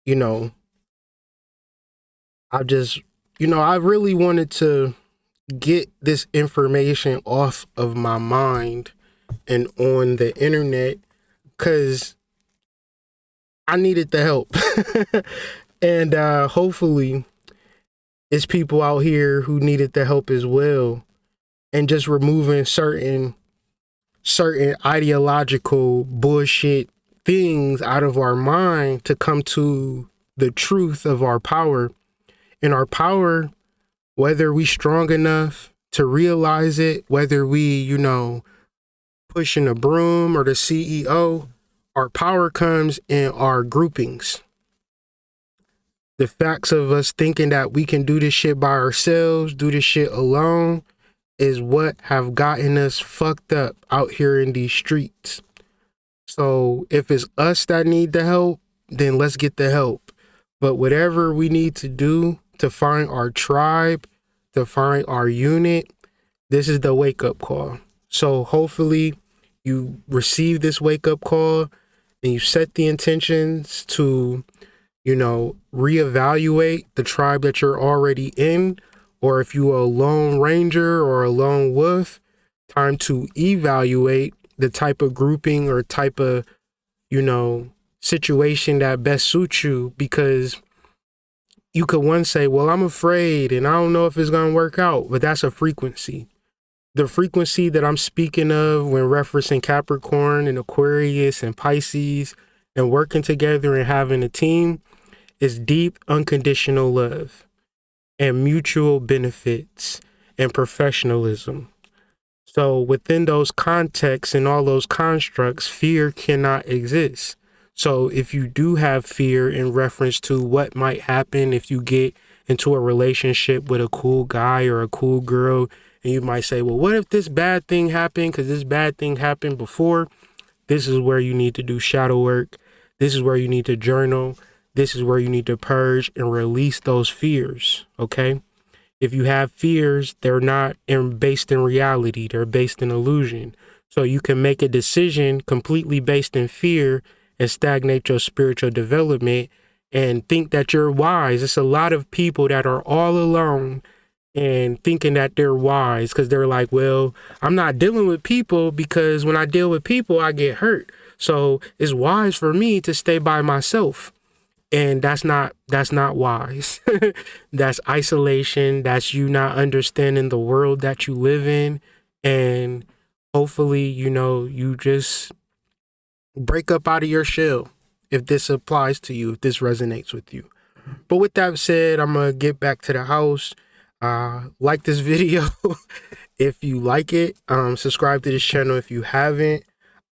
you know, I just, I really wanted to get this information off of my mind and on the internet because I needed the help. And hopefully it's people out here who needed the help as well, and just removing certain ideological bullshit things out of our mind to come to the truth of our power. And our power, whether we strong enough to realize it, whether we, pushing a broom or the CEO, our power comes in our groupings. The facts of us thinking that we can do this shit by ourselves, do this shit alone, is what have gotten us fucked up out here in these streets. So if it's us that need the help, then let's get the help. But whatever we need to do to find our tribe, to find our unit, this is the wake-up call. So hopefully you receive this wake-up call and you set the intentions to, reevaluate the tribe that you're already in, or if you are a lone ranger or a lone wolf, time to evaluate the type of grouping or type of, situation that best suits you, because you could once say, well, I'm afraid and I don't know if it's going to work out, but that's a frequency. The frequency that I'm speaking of when referencing Capricorn and Aquarius and Pisces and working together and having a team is deep, unconditional love and mutual benefits and professionalism. So within those contexts and all those constructs, fear cannot exist. So if you do have fear in reference to what might happen if you get into a relationship with a cool guy or a cool girl, and you might say, well, what if this bad thing happened? Because this bad thing happened before. This is where you need to do shadow work. This is where you need to journal. This is where you need to purge and release those fears, okay? If you have fears, they're not based in reality. They're based in illusion. So you can make a decision completely based in fear and stagnate your spiritual development and think that you're wise. It's a lot of people that are all alone and thinking that they're wise because they're like, well, I'm not dealing with people because when I deal with people, I get hurt. So it's wise for me to stay by myself. And that's not wise. That's isolation. That's you not understanding the world that you live in. And hopefully, you just break up out of your shell if this applies to you, if this resonates with you. But with that said, I'm going to get back to the house. Like this video if you like it. Subscribe to this channel if you haven't.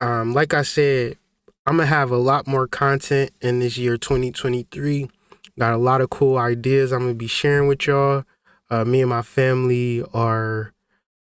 Like I said, I'm going to have a lot more content in this year 2023. Got a lot of cool ideas I'm going to be sharing with y'all. Me and my family are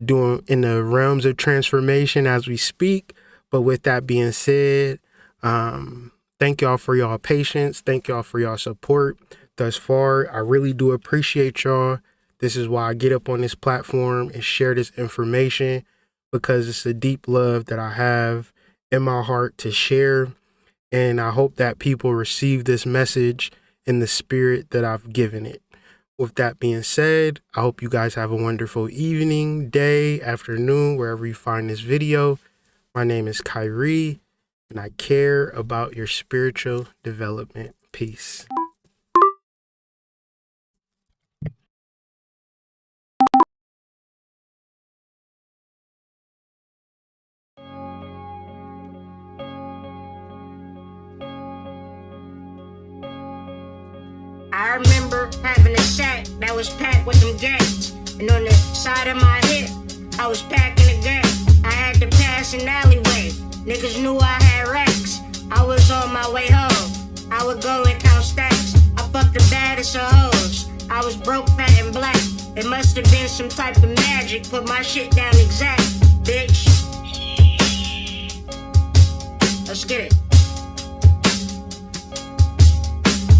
doing in the realms of transformation as we speak. But with that being said, thank y'all for y'all patience. Thank y'all for y'all support thus far. I really do appreciate y'all. This is why I get up on this platform and share this information, because it's a deep love that I have in my heart to share. And I hope that people receive this message in the spirit that I've given it. With that being said, I hope you guys have a wonderful evening, day, afternoon, wherever you find this video. My name is Kyrie, and I care about your spiritual development. Peace. I remember having a sack that was packed with them gas, and on the side of my hip, I was packing a gas. I had to pass an alleyway. Niggas knew I had racks. I was on my way home. I would go and count stacks. I fucked the baddest of hoes. I was broke, fat, and black. It must have been some type of magic. Put my shit down exact, bitch. Let's get it.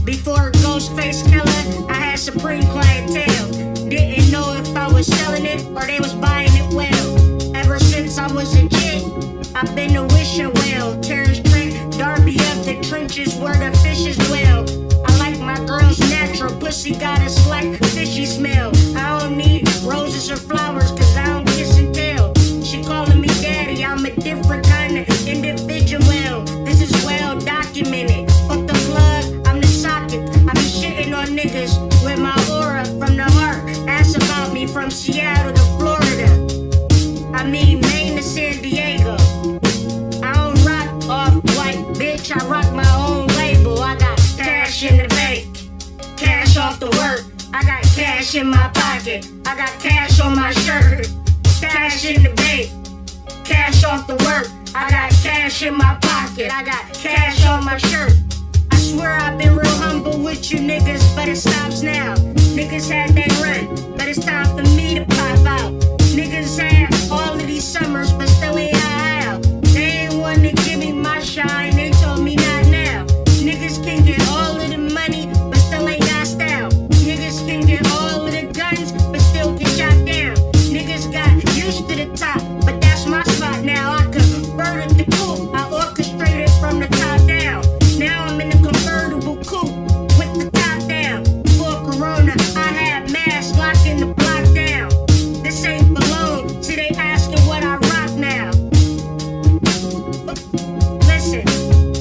Before Ghostface Killer, I had supreme clientele. Didn't know if I was selling it or they was buying it well. Ever since I was a kid, I've been a wishing well. Terrence Trent, Darby up the trenches where the fishes dwell. I like my girl's natural pussy, got a slight fishy smell. I don't need roses or flowers, cause I don't kiss and tell. She calling me daddy, I'm a different kind of individual. This is well documented. Fuck the plug, I'm the socket. I be shitting on niggas with my aura from the heart. Ask about me from Seattle to Florida. I mean Maine to San Diego. I don't rock off-white, bitch, I rock my own label. I got cash in the bank, cash off the work. I got cash in my pocket, I got cash on my shirt. Cash in the bank, cash off the work. I got cash in my pocket, I got cash on my shirt. I swear I've been real humble with you niggas, but it stops now. Niggas had that run, but it's time for me to pop out. Niggas had all of these summers, but still ain't out. They ain't wanna give me my shine, they told me not now. Niggas can get all of the money, but still ain't got style. Niggas can get all of the guns, but still get shot down. Niggas got used to the top, but that's my spot now. I converted the coupe, I orchestrated from the top down. Now I'm in a convertible coupe with the top down. Before Corona, I had masks locking the block down. This ain't Malone, see they asking what I rock now. Listen,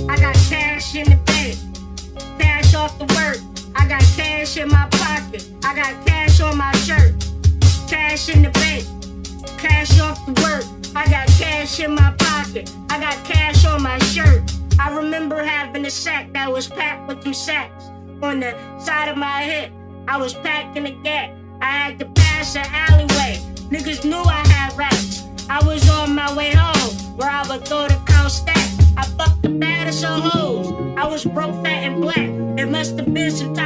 I got cash in the bank, cash off the work. I got cash in my pocket, I got cash on my shirt. Cash in the bank, cash off the work. I got cash in my pocket, I got cash on my shirt. I remember having a sack that was packed with them sacks. On the side of my hip, I was packing a gat. I had to pass an alleyway. Niggas knew I had racks. I was on my way home, where I would go to count stacks. I fucked the baddest of hoes. I was broke, fat, and black. It must have been some type